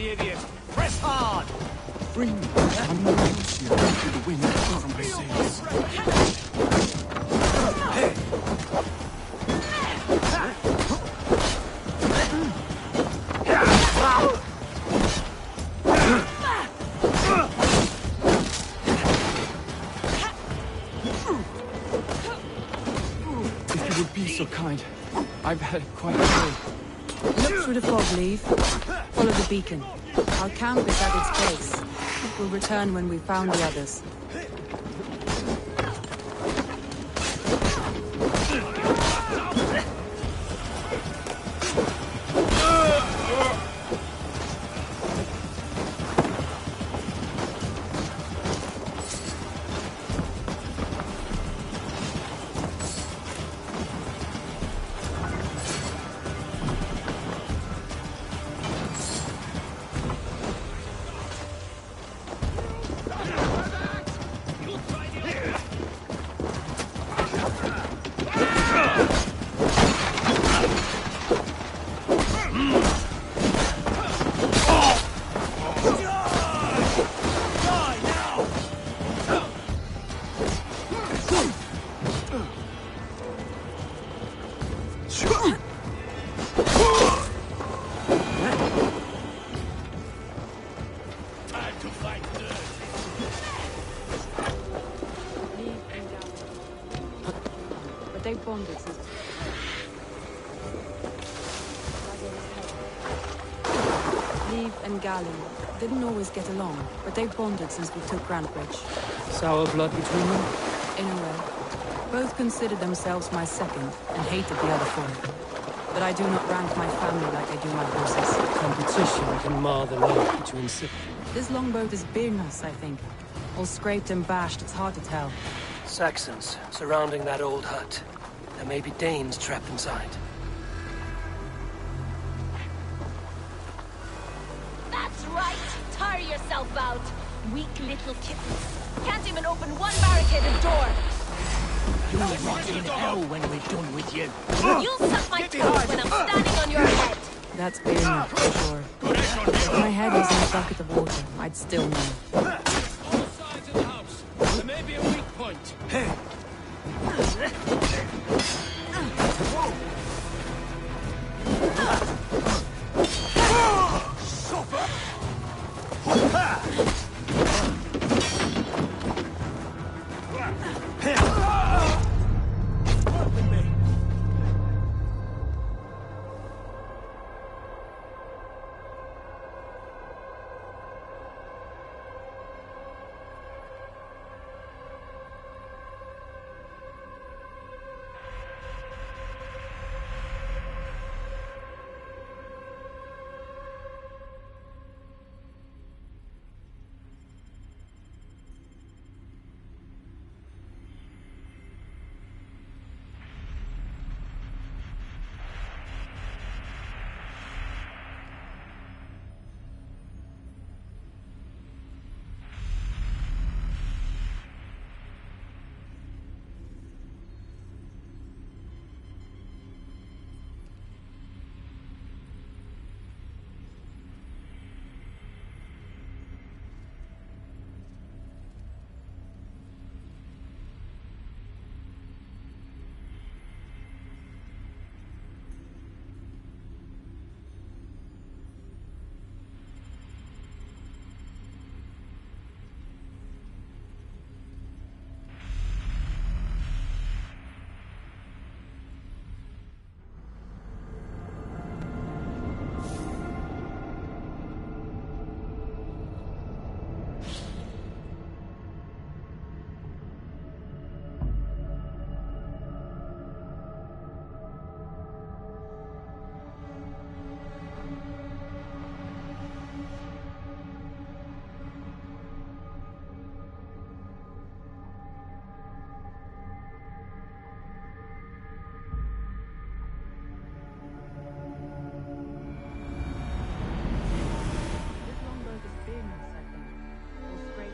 the idiot! Press hard! Free me. I'm not through the wind from my sails. If you would be so kind. I've had quite a day. Look through the fog, Leave. Follow the beacon. Our camp is at its base. We'll return when we've found the others. They bonded since... Leave and Galley didn't always get along, but they've bonded since we took Grantbridge. Sour blood between them? In a way. Both considered themselves my second, and hated the other for it. But I do not rank my family like I do my horses. Competition can mar the love between siblings. This longboat is Birnas, I think. All scraped and bashed, it's hard to tell. Saxons surrounding that old hut. There may be Danes trapped inside. That's right! Tire yourself out! Weak little kittens. Can't even open one barricaded door! You'll rot in hell when we're done with you! You'll suck my toes when I'm standing on your head! That's Birnas, for sure. If my head was in a bucket of water, I'd still know. All sides of the house. There may be a weak point.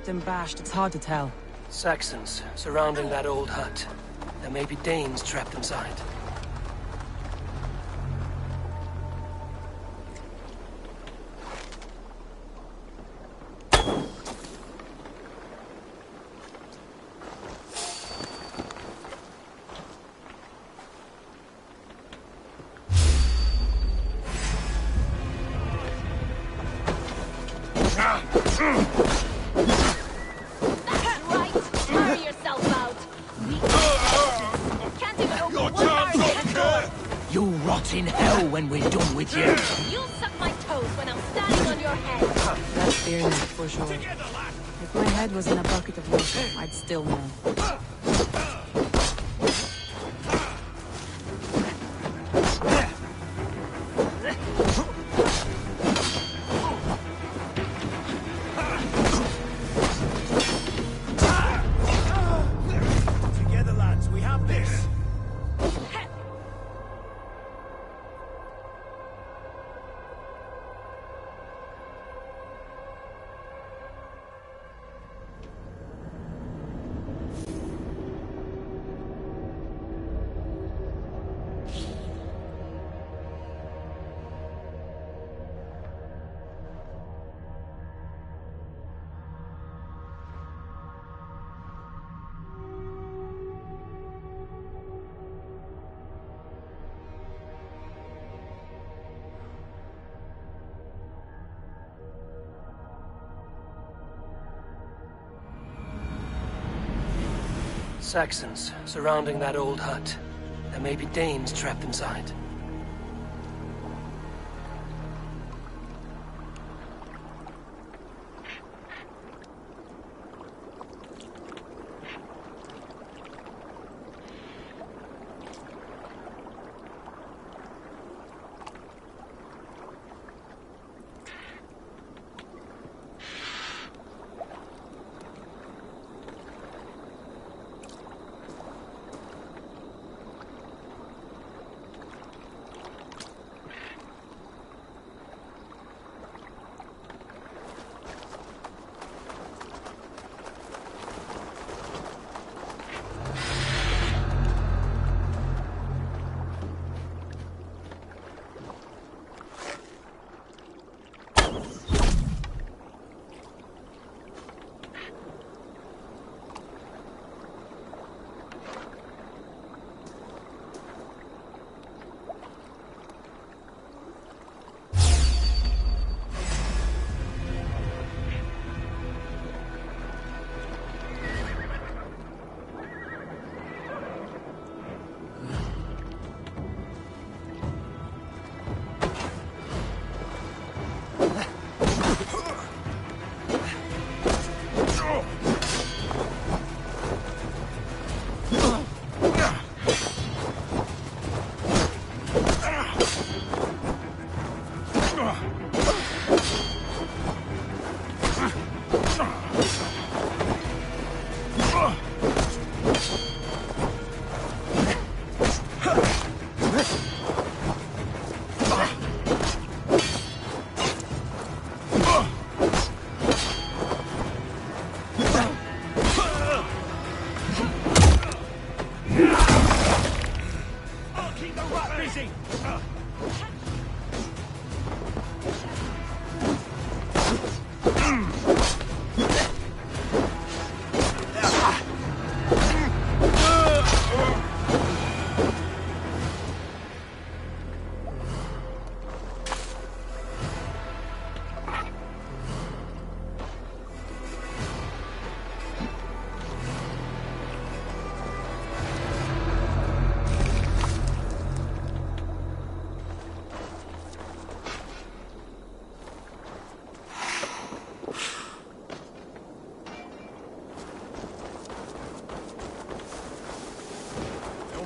And bashed, it's hard to tell. Saxons surrounding that old hut. There may be Danes trapped inside. rot in hell when we're done with you. You'll suck my toes when I'm standing on your head. That's fear for sure. If my head was in a bucket of water, I'd still know. Together, lads, we have this. Saxons surrounding that old hut. There may be Danes trapped inside.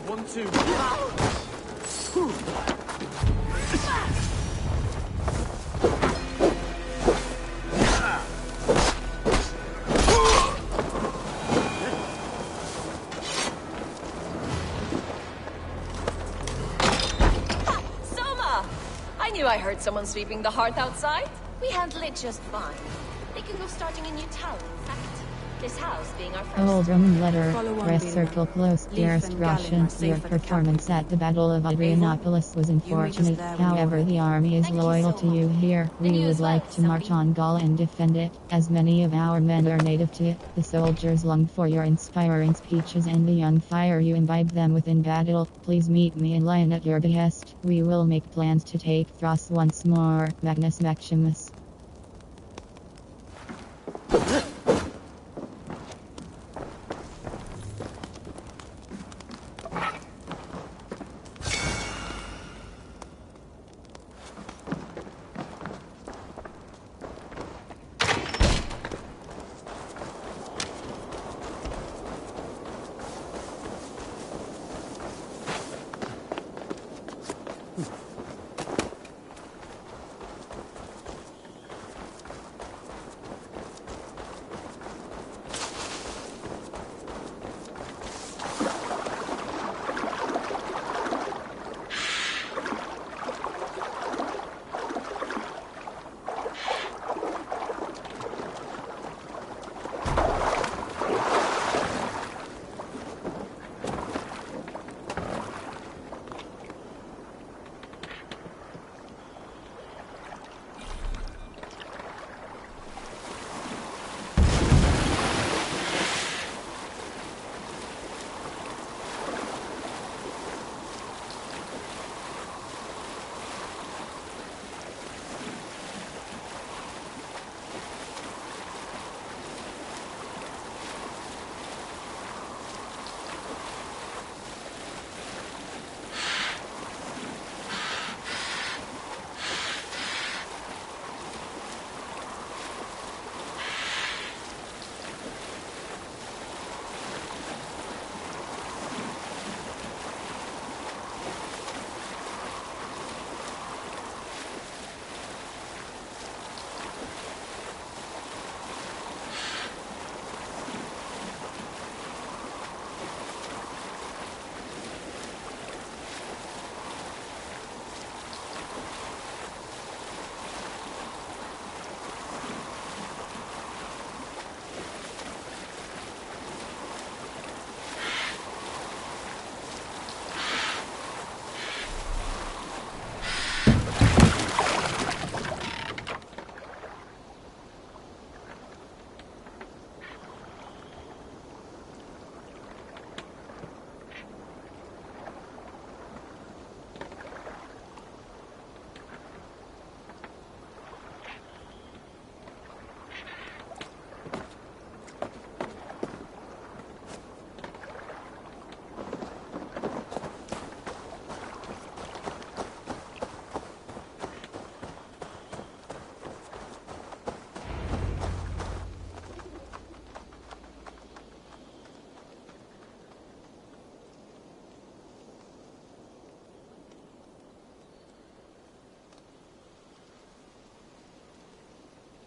One, two. Soma! I knew I heard someone sweeping the hearth outside. We handle it just fine. They can go starting a new town, in fact. This house being our first. Old Roman letter, Follow on, press Beetle. circle close, Leaf dearest and Galen Russian. are safe Your at the performance capital. at the Battle of Adrianopolis was unfortunate. there when you're However, ready. the army is Thank you loyal so to you much. here. And We you would as well, like to march somebody. on Gaul and defend it, as many of our men are native to it. The soldiers long for your inspiring speeches and the young fire you imbibe them with in battle. Please meet me in line at your behest. We will make plans to take Thros once more. Magnus Maximus.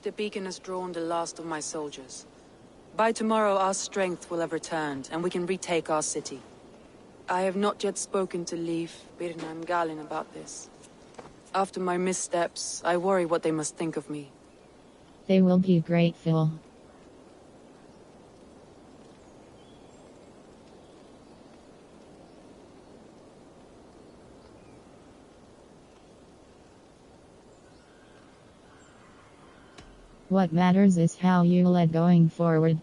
the beacon has drawn the last of my soldiers. By tomorrow our strength will have returned, and we can retake our city. I have not yet spoken to Leif, Birna and Galin about this. After my missteps, I worry what they must think of me. They will be grateful. What matters is how you lead going forward.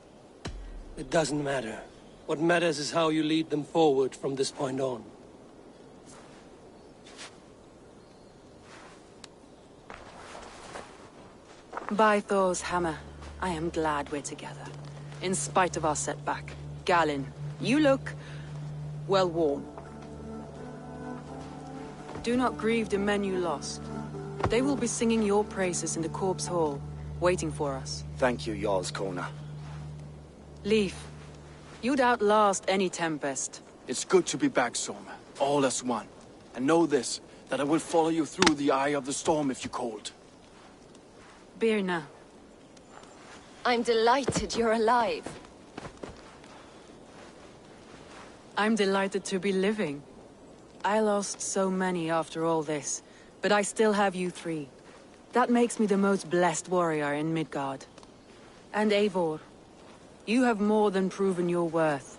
It doesn't matter. What matters is how you lead them forward from this point on. By Thor's hammer, I am glad we're together. In spite of our setback. Galin, you look well worn. Do not grieve the men you lost. They will be singing your praises in the Corpse Hall, waiting for us. Thank you, Jarl's Kona. Leif, you'd outlast any tempest. It's good to be back, Soma. All as one. And know this, that I will follow you through the eye of the storm if you called. Birna. I'm delighted you're alive. I'm delighted to be living. I lost so many after all this, but I still have you three. That makes me the most blessed warrior in Midgard. And Eivor, you have more than proven your worth.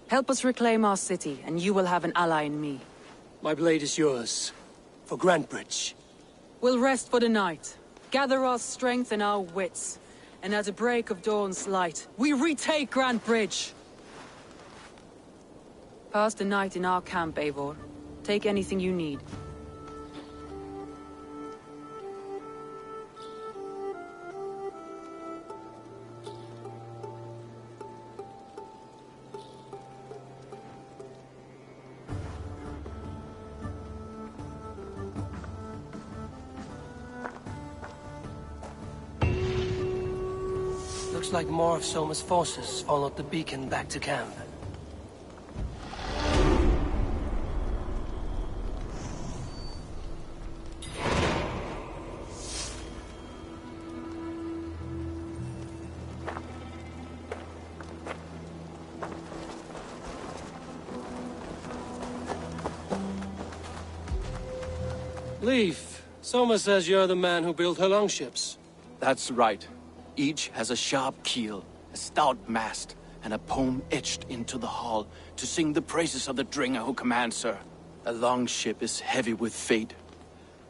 Help us reclaim our city, and you will have an ally in me. My blade is yours. For Grantebridge. We'll rest for the night. Gather our strength and our wits. And at the break of dawn's light, we retake Grantebridge! Pass the night in our camp, Eivor. Take anything you need. Looks like more of Soma's forces followed the beacon back to camp. Leif, Soma says you're the man who built her longships. That's right. Each has a sharp keel, a stout mast, and a poem etched into the hull to sing the praises of the Dringer who commands her. A longship is heavy with fate.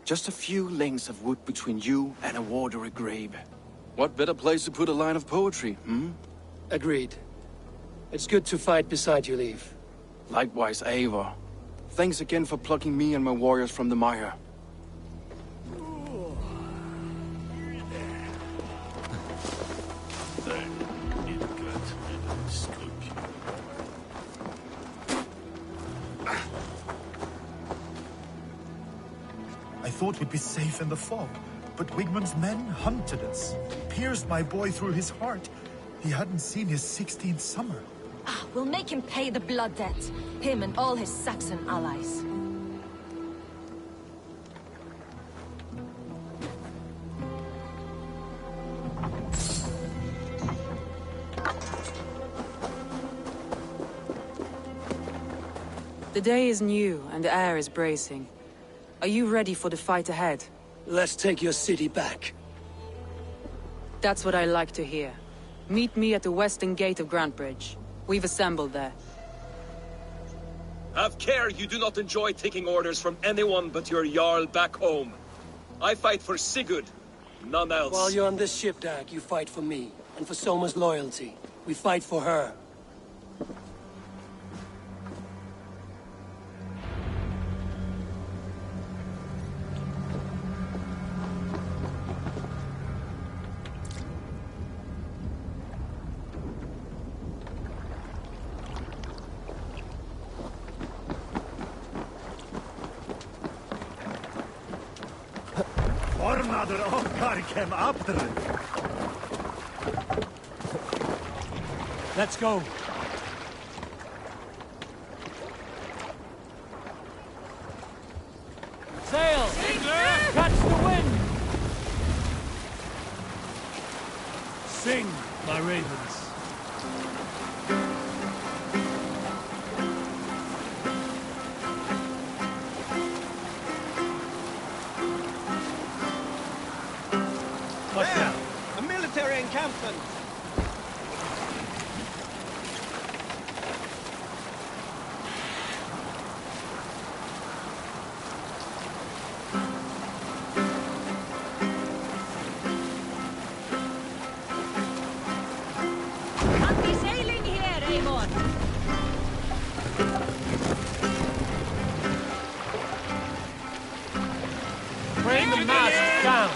Just a few lengths of wood between you and a watery grave. What better place to put a line of poetry, hmm? Agreed. It's good to fight beside you, Leif. Likewise, Eivor. Thanks again for plucking me and my warriors from the mire. I thought we'd be safe in the fog, but Wigmund's men hunted us. Pierced my boy through his heart. He hadn't seen his 16th summer. We'll make him pay the blood debt. Him and all his Saxon allies. The day is new, and the air is bracing. Are you ready for the fight ahead? Let's take your city back. That's what I like to hear. Meet me at the western gate of Grantebridge. We've assembled there. Have care you do not enjoy taking orders from anyone but your Jarl back home. I fight for Sigurd, none else. While you're on this ship, Dag, you fight for me, and for Soma's loyalty. We fight for her. Ornader okkar kem after. Let's go. Sail! Catch the wind! encampment! Bring the mast down!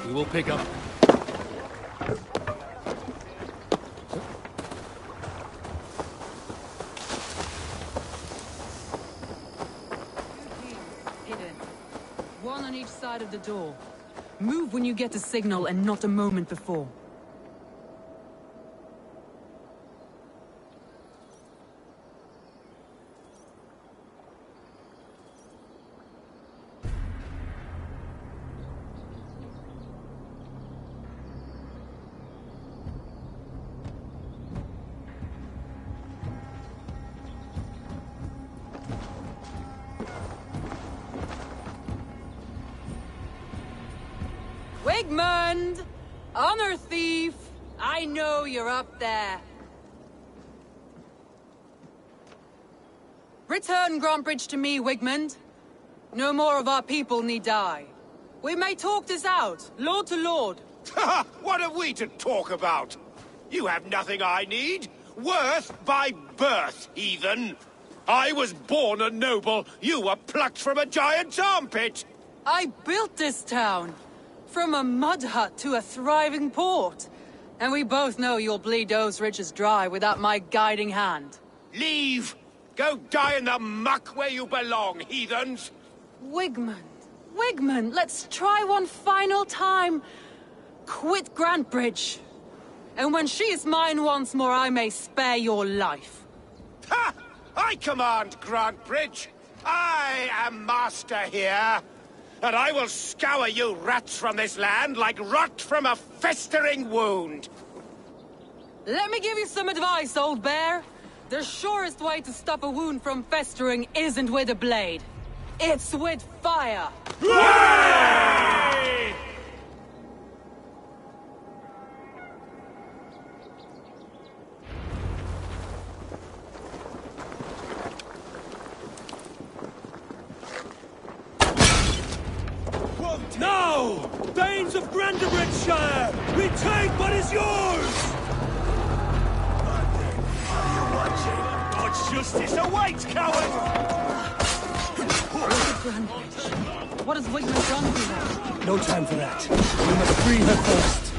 We will pick up. Hidden. One on each side of the door. Move when you get a signal and not a moment before. Wigmund! Honor thief! I know you're up there. Return Grantbridge to me, Wigmund. No more of our people need die. We may talk this out, lord to lord. What have we to talk about? You have nothing I need. Worth by birth, heathen. I was born a noble. You were plucked from a giant's armpit. I built this town. From a mud hut to a thriving port. And we both know you'll bleed those riches dry without my guiding hand. Leave! Go die in the muck where you belong, heathens! Wigmund, let's try one final time. Quit Grantbridge. And when she is mine once more, I may spare your life. Ha! I command Grantbridge. I am master here. And I will scour you rats from this land like rot from a festering wound. Let me give you some advice, old bear. The surest way to stop a wound from festering isn't with a blade. It's with fire. Hooray! Now! Danes of Grantebridgeshire! Retake what is yours! God's justice awaits, coward! What has Wigmund done to her? No time for that. We must free her first.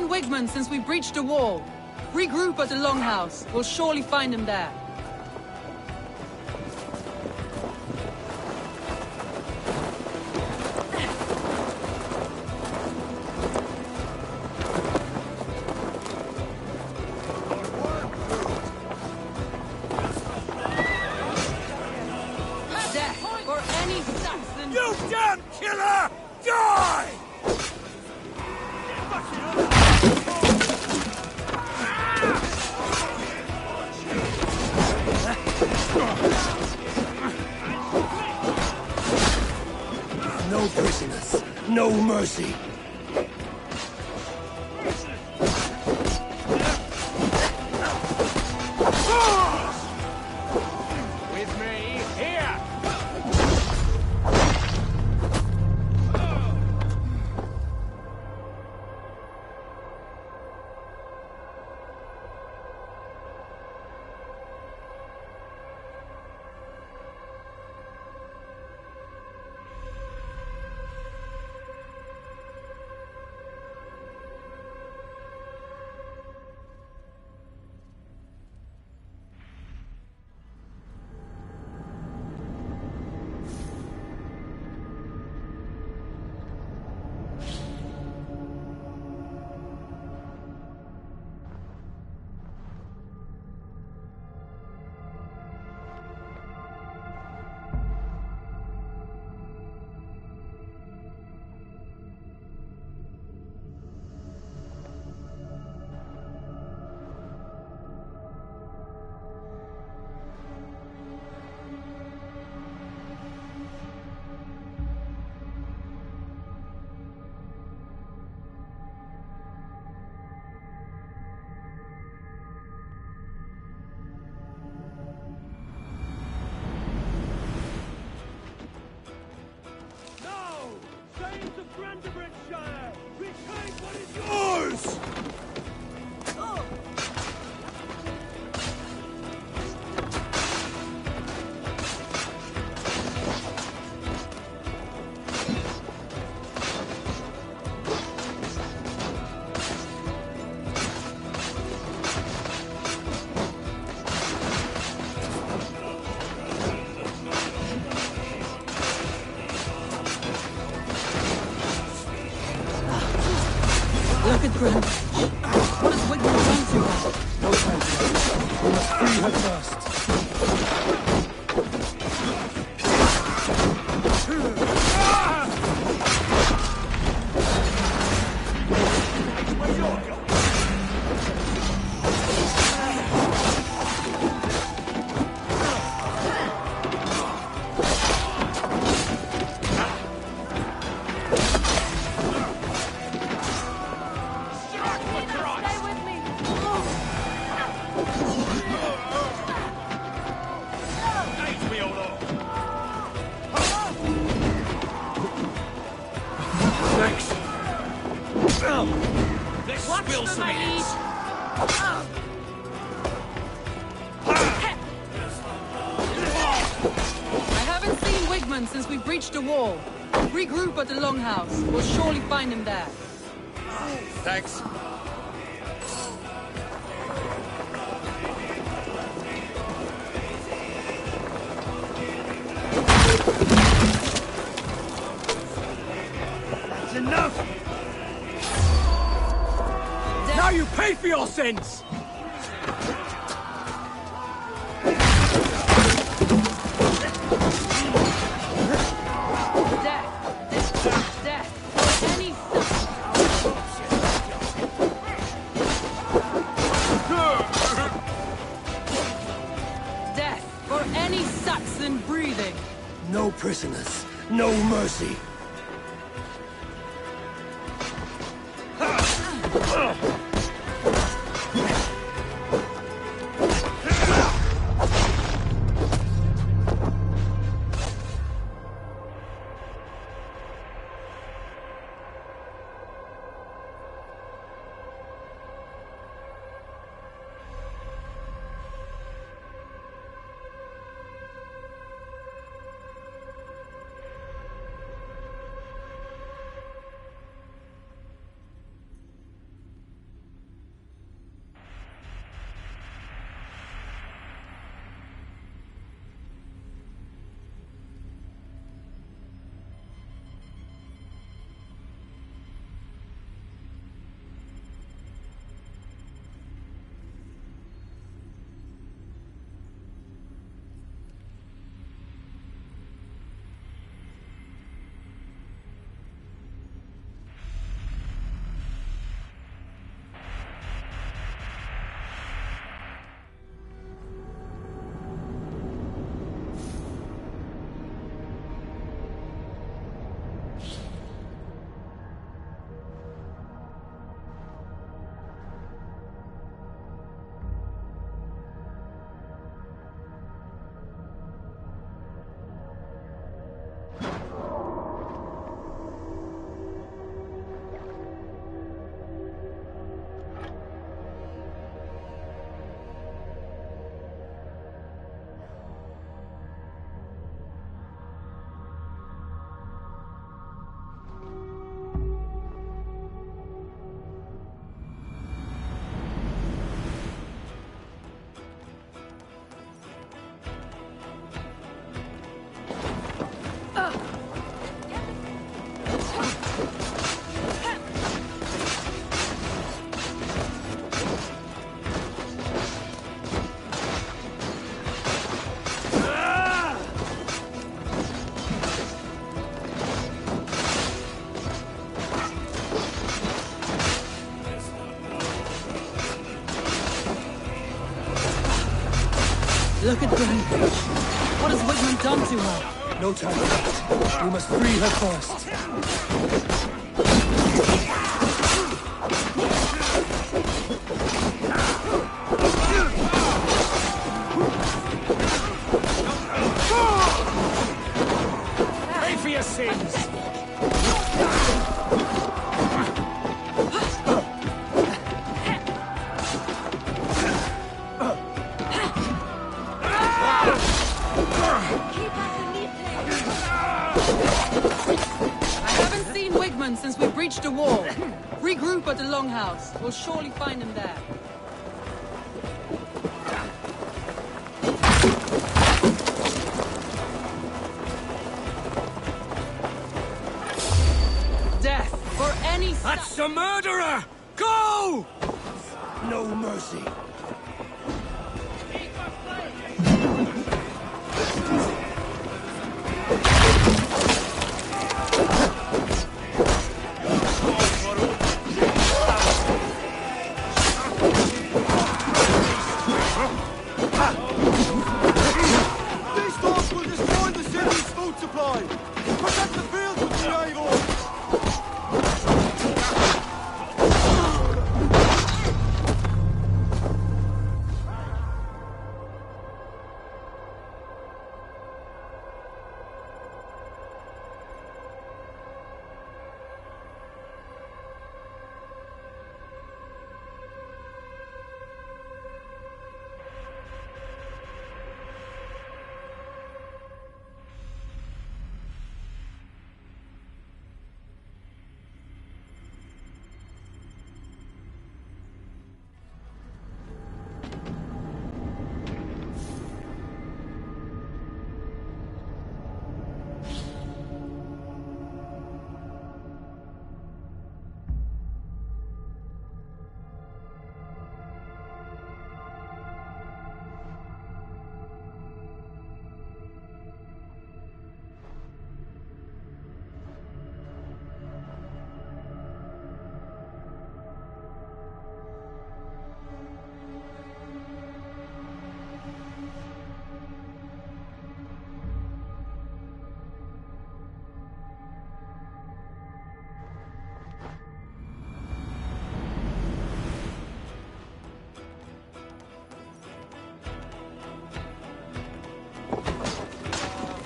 Wigmund since we breached the wall. Regroup at the Longhouse. We'll surely find him there. Death for any Saxon! You damn killer! Die! No prisoners, no mercy. With me, here! Look at Grim. What has Wigmund done to her? No time for that. We must free her first. Since we breached the wall. Regroup at the Longhouse. We'll surely find him there. Thanks. That's enough! Now you pay for your sins! No prisoners, no mercy. Look at Grandbridge. What has Wigman done to her? No time for that. We must free her first. Pay for your sins! Since we breached the wall. Regroup at the Longhouse. We'll surely find him there. Death for any... That's a murderer! Go! No mercy.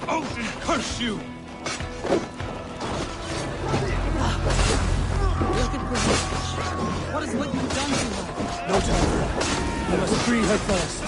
Odin curse you! Look at Grandbridge. What has Wigman done to her? No time for that. We must free her first.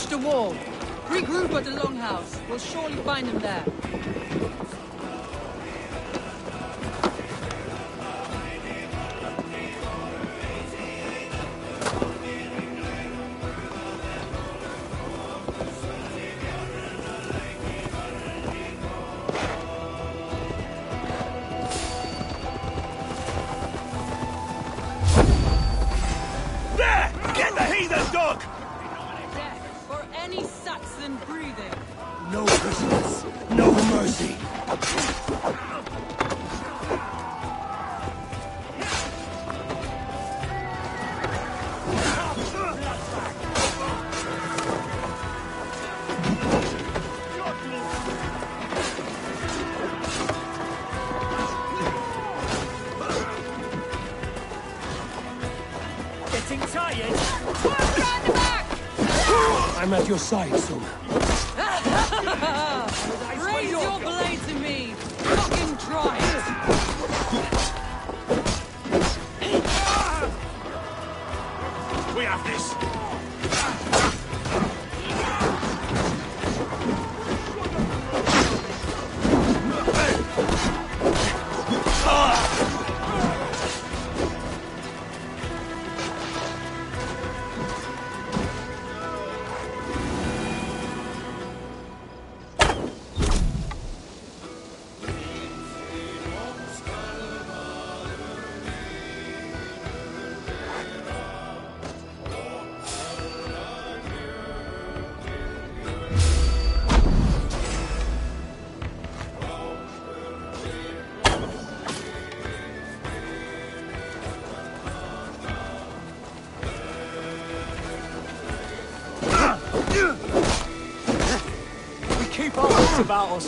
The wall. Regroup at the Longhouse. We'll surely find him there. There! Get the heathen dog! Death for any Saxon breathing. No prisoners, no mercy. I'm at your side, Suma. Raise your blade to me! Fucking try it! We have this! Keep our wits about us.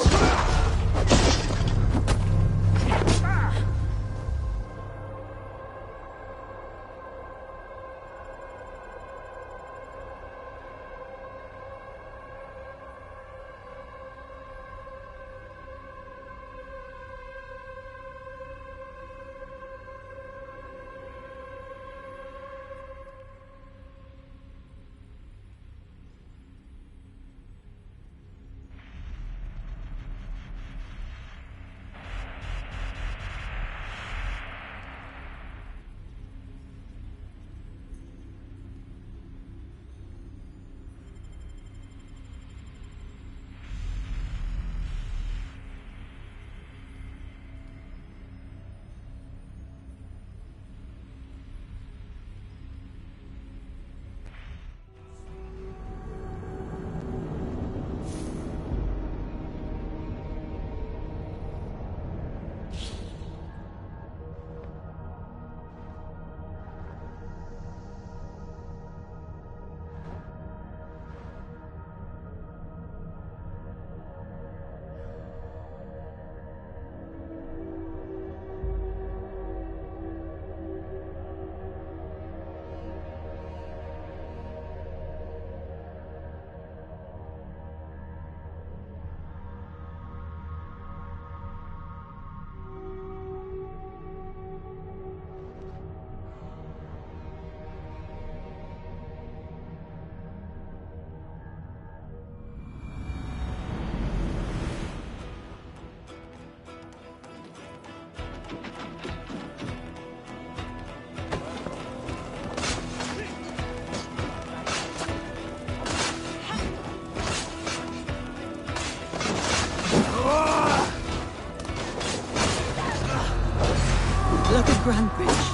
Look at Grandbridge.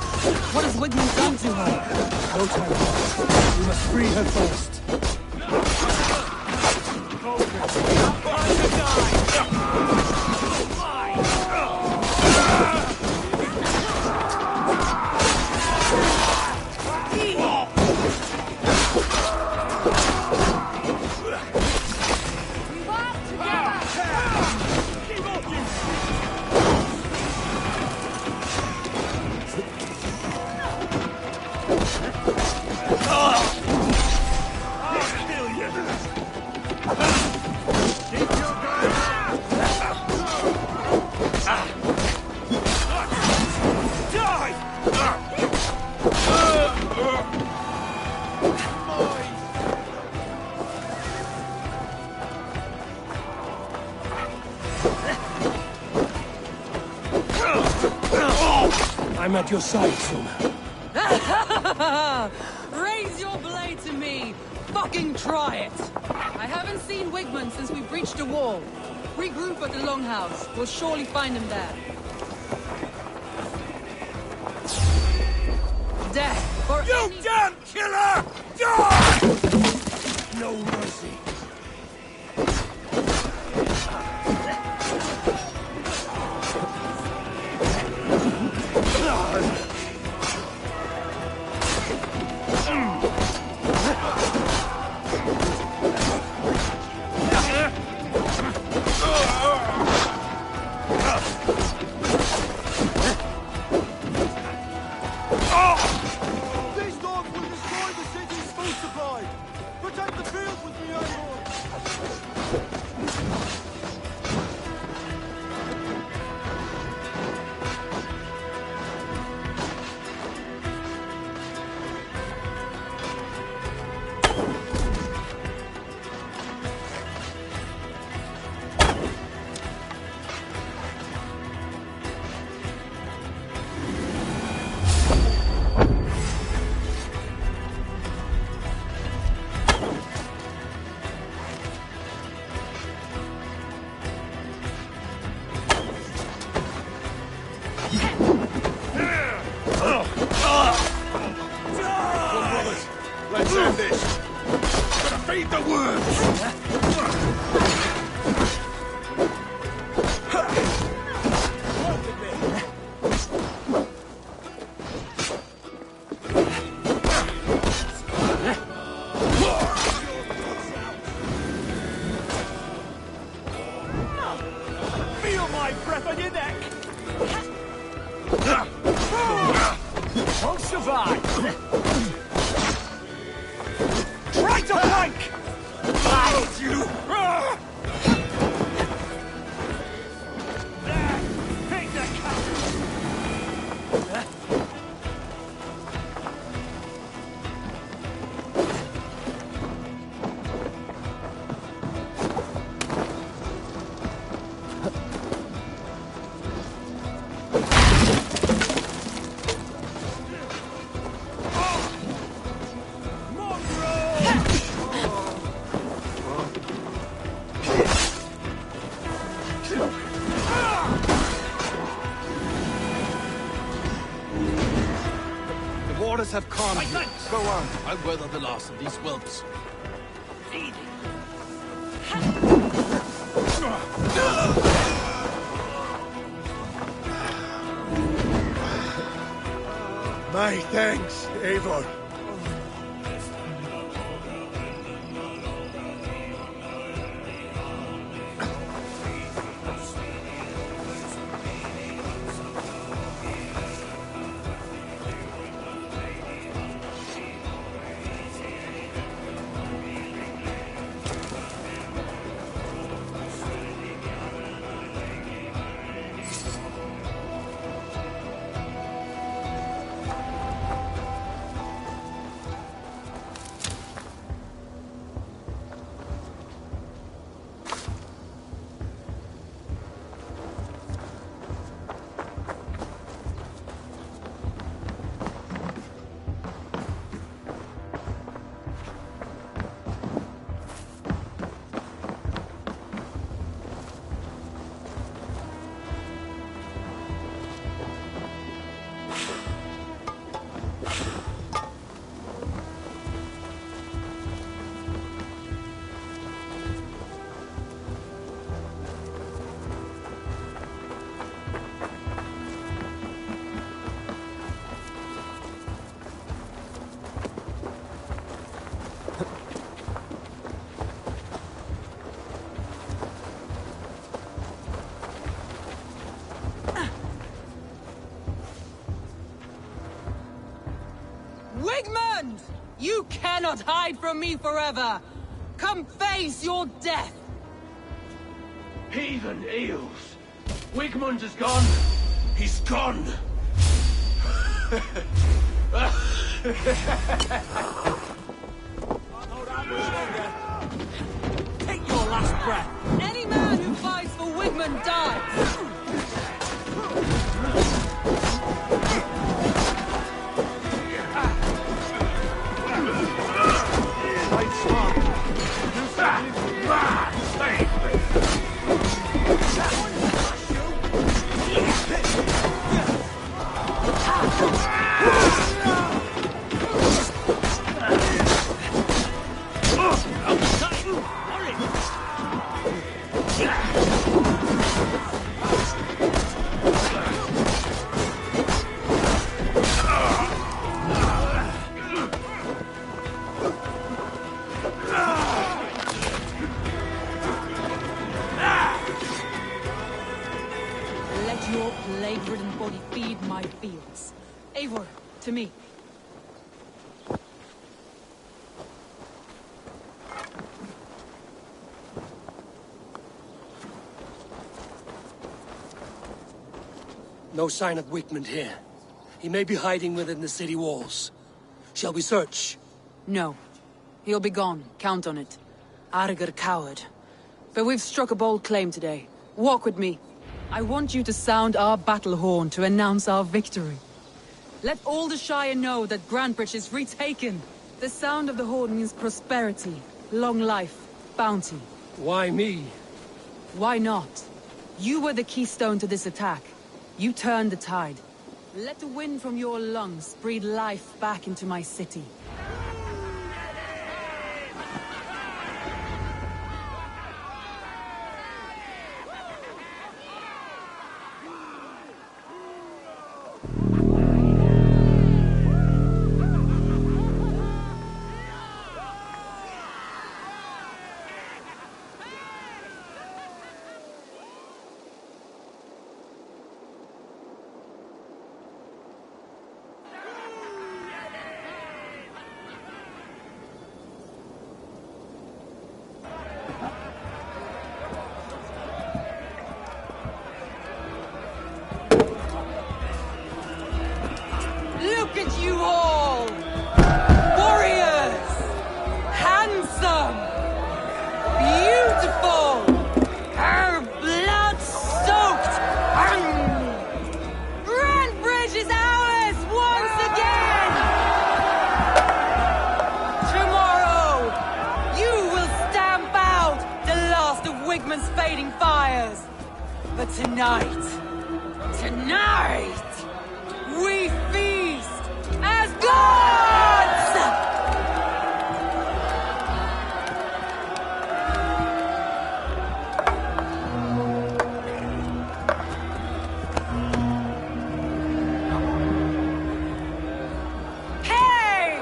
What has Wigmund done to her? No time. We must free her first. I'm at your side, Suma. Raise your blade to me! Fucking try it! I haven't seen Wigmund since we breached the wall. Regroup at the Longhouse. We'll surely find him there. Death for You any... damn killer! Die! No mercy. These dogs will destroy the city's food supply! Protect the fields with Let's end this. Gotta feed the worms. Feel my breath on your neck! Won't survive! Try to flank! Fight you! Take the cover! The waters have calmed. Go on. I'll weather the last of these whelps. My thanks, Eivor. Wigmund! You cannot hide from me forever! Come face your death! Heathen eels. Wigmund is gone. He's gone. Take your last breath! Any man who fights for Wigmund dies! Let your plague-ridden body feed my fields. Eivor, to me. No sign of Wigmund here. He may be hiding within the city walls. Shall we search? No. He'll be gone. Count on it. Arger coward. But we've struck a bold claim today. Walk with me. I want you to sound our battle horn to announce our victory. Let all the Shire know that Grantebridge is retaken. The sound of the horn means prosperity, long life, bounty. Why me? Why not? You were the keystone to this attack. You turned the tide. Let the wind from your lungs breathe life back into my city. at you all! Warriors! Handsome! Beautiful! Blood-soaked! Grantbridge is ours once again! Tomorrow, you will stamp out the last of Wigman's fading fires. But tonight, we feast as gods! Hey!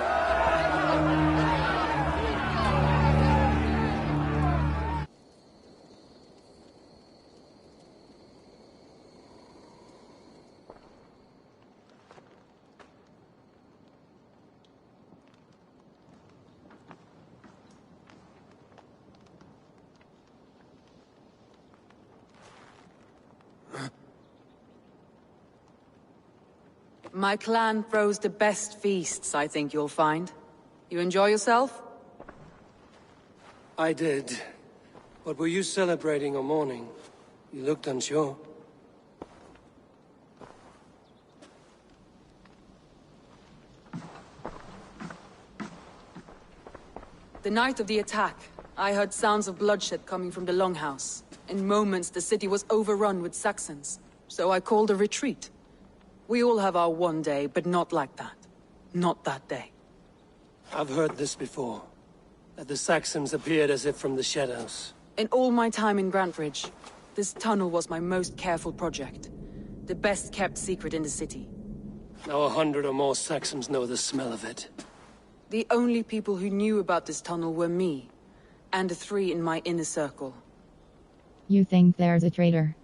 My clan throws the best feasts, I think you'll find. You enjoy yourself? I did. But were you celebrating or mourning? You looked unsure. The night of the attack, I heard sounds of bloodshed coming from the Longhouse. In moments, the city was overrun with Saxons, so I called a retreat. We all have our one day, but not like that. Not that day. I've heard this before. That the Saxons appeared as if from the shadows. In all my time in Grantbridge, this tunnel was my most careful project. The best kept secret in the city. Now 100 or more Saxons know the smell of it. The only people who knew about this tunnel were me, and the 3 in my inner circle. You think there's a traitor?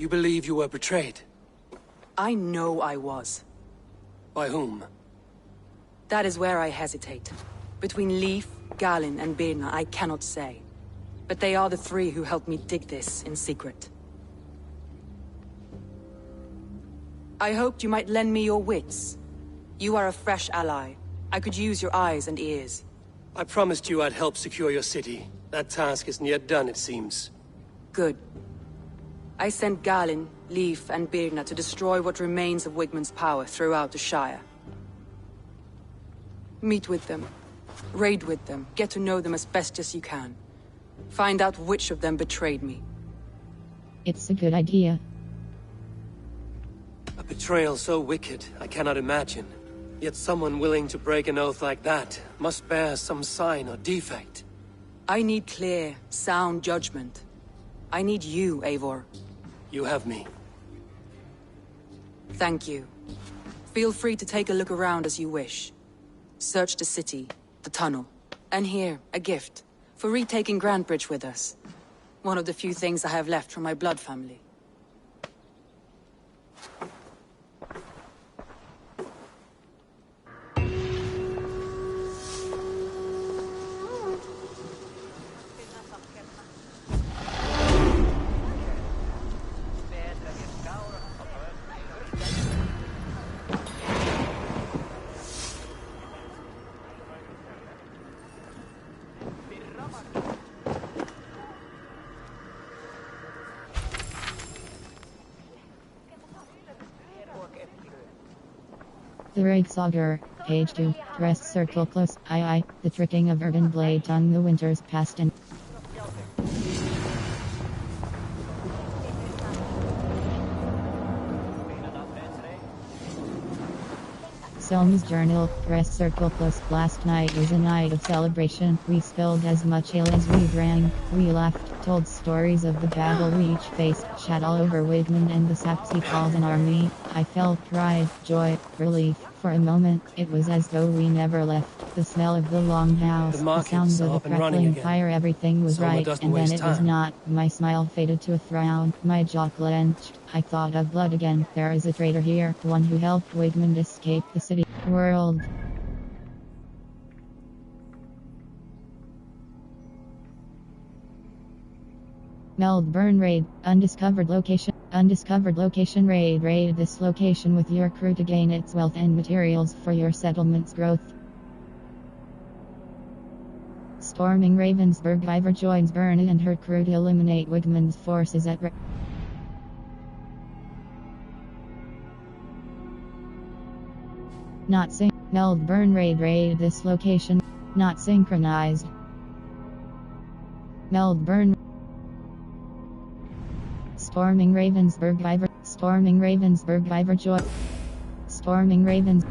You believe you were betrayed? I know I was. By whom? That is where I hesitate. Between Leif, Galin, and Birna, I cannot say. But they are the three who helped me dig this in secret. I hoped you might lend me your wits. You are a fresh ally. I could use your eyes and ears. I promised you I'd help secure your city. That task isn't yet done, it seems. Good. I sent Galin, Leif, and Birna to destroy what remains of Wigmund's power throughout the Shire. Meet with them. Raid with them. Get to know them as best as you can. Find out which of them betrayed me. It's a good idea. A betrayal so wicked, I cannot imagine. Yet someone willing to break an oath like that must bear some sign or defect. I need clear, sound judgment. I need you, Eivor. You have me. Thank you. Feel free to take a look around as you wish. Search the city, the tunnel, and here, a gift. For retaking Grantebridge with us. One of the few things I have left from my blood family. The Ragsauger, page 2, press circle close, I, the tricking of urban blade tongue the winter's past and... Selma's journal, press circle plus. Last night was a night of celebration. We spilled as much ale as we drank. We laughed, told stories of the battle we each faced, chat all over Wigmund and the saps he called an army. I felt pride, joy, relief. For a moment, it was as though we never left. The smell of the longhouse, the sounds of the crackling fire, everything was right, and then it was not. My smile faded to a frown, my jaw clenched. I thought of blood again. There is a traitor here, one who helped Wigmund escape the city. World. Melbourne raid. Undiscovered location. Undiscovered location raid. Raid this location with your crew to gain its wealth and materials for your settlement's growth. Storming Ravensburg. Ivor joins Berna and her crew to eliminate Wigmund's forces at Not sync. Melbourne raid. Raid this location. Not synchronized. Melbourne. Storming Ravensburg. Ivor. Storming Ravensburg. Ivor joy. Storming Ravens.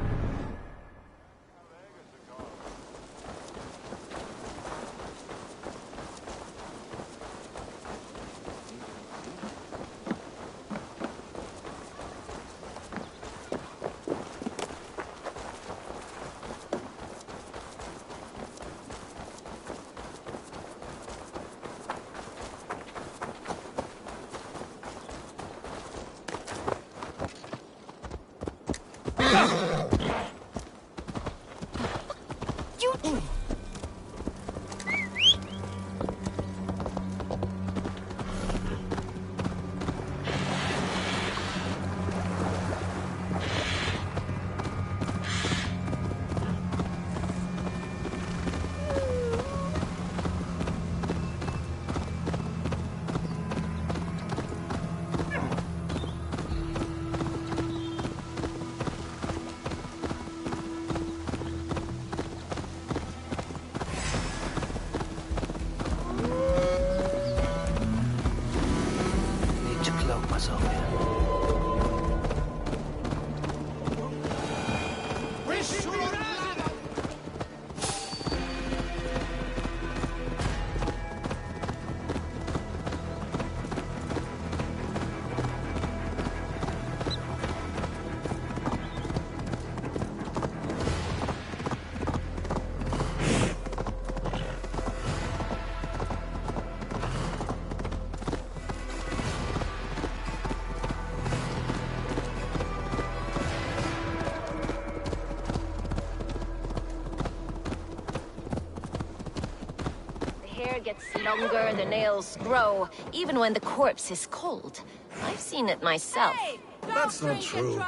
gets longer, the nails grow, even when the corpse is cold. I've seen it myself. Hey, that's not true.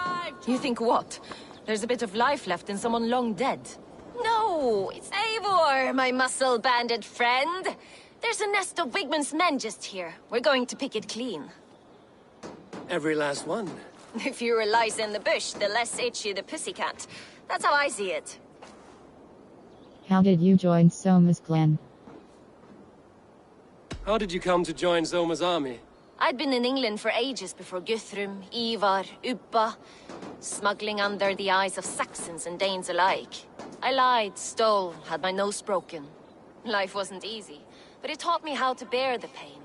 You think what? There's a bit of life left in someone long dead. No, it's Eivor, my muscle-banded friend. There's a nest of Wigman's men just here. We're going to pick it clean. Every last one. The fewer lies in the bush, the less itchy the pussycat. That's how I see it. How did you join Soma's clan? How did you come to join Zoma's army? I'd been in England for ages before Guthrum, Ivar, Ubba, smuggling under the eyes of Saxons and Danes alike. I lied, stole, had my nose broken. Life wasn't easy, but it taught me how to bear the pain.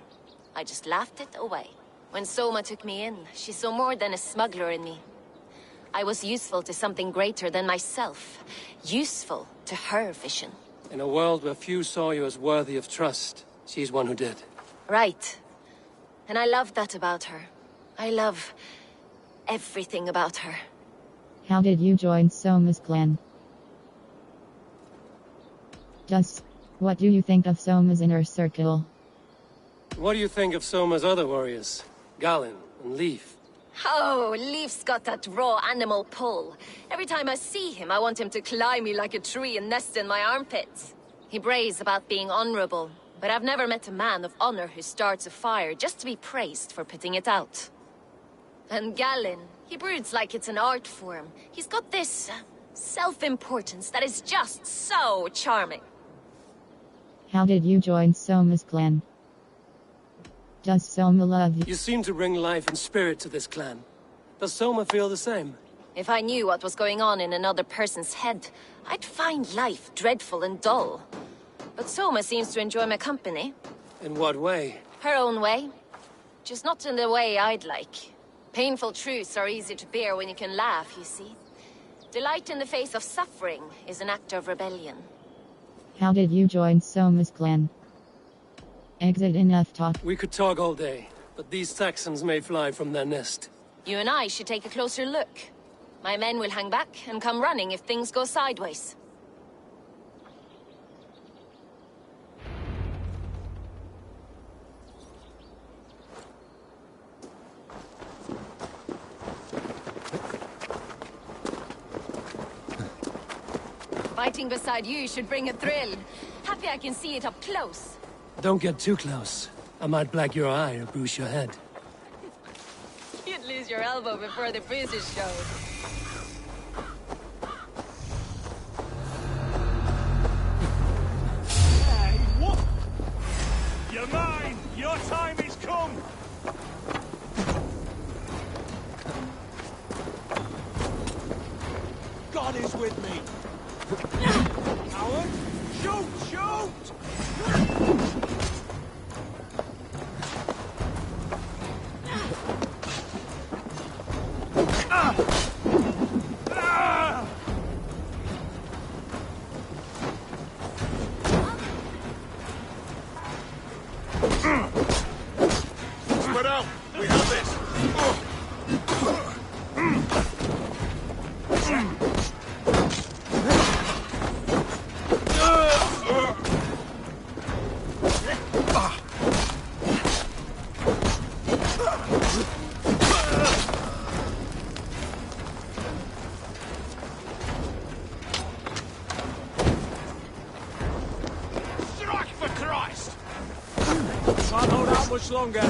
I just laughed it away. When Soma took me in, she saw more than a smuggler in me. I was useful to something greater than myself. Useful to her vision. In a world where few saw you as worthy of trust, she's one who did. Right. And I love that about her. I love everything about her. How did you join Soma's clan? What do you think of Soma's inner circle? What do you think of Soma's other warriors? Galin and Leif? Oh, Leif's got that raw animal pull. Every time I see him, I want him to climb me like a tree and nest in my armpits. He brays about being honorable, but I've never met a man of honor who starts a fire just to be praised for putting it out. And Galin, he broods like it's an art form. He's got this self-importance that is just so charming. How did you join Soma's clan? Does Soma love you? You seem to bring life and spirit to this clan. Does Soma feel the same? If I knew what was going on in another person's head, I'd find life dreadful and dull. But Soma seems to enjoy my company. In what way? Her own way. Just not in the way I'd like. Painful truths are easy to bear when you can laugh, you see. Delight in the face of suffering is an act of rebellion. How did you join Soma's clan? Exit enough talk. We could talk all day, but these Saxons may fly from their nest. You and I should take a closer look. My men will hang back and come running if things go sideways. Fighting beside you should bring a thrill. Happy I can see it up close. Don't get too close. I might black your eye or bruise your head. You'd lose your elbow before the bruises showed. Hey, what? You're mine! Your time is come! God is with me! Coward! Shoot! Shoot! Spread out! We have this! Strike for Christ! Can't hold out much longer.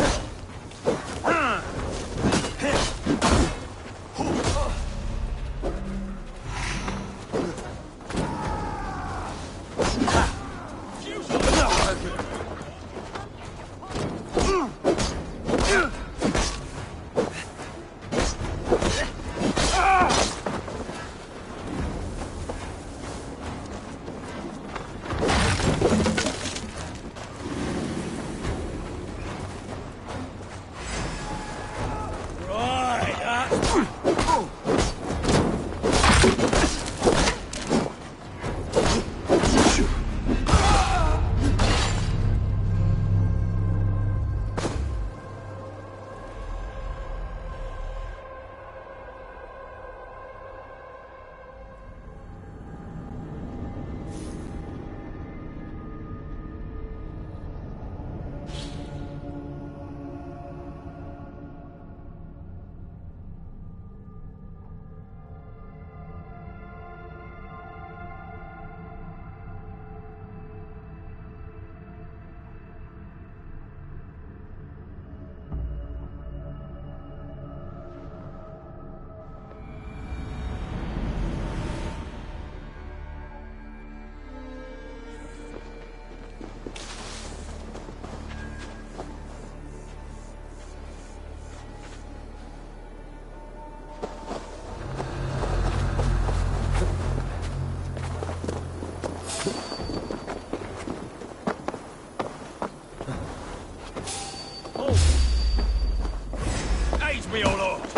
your lord.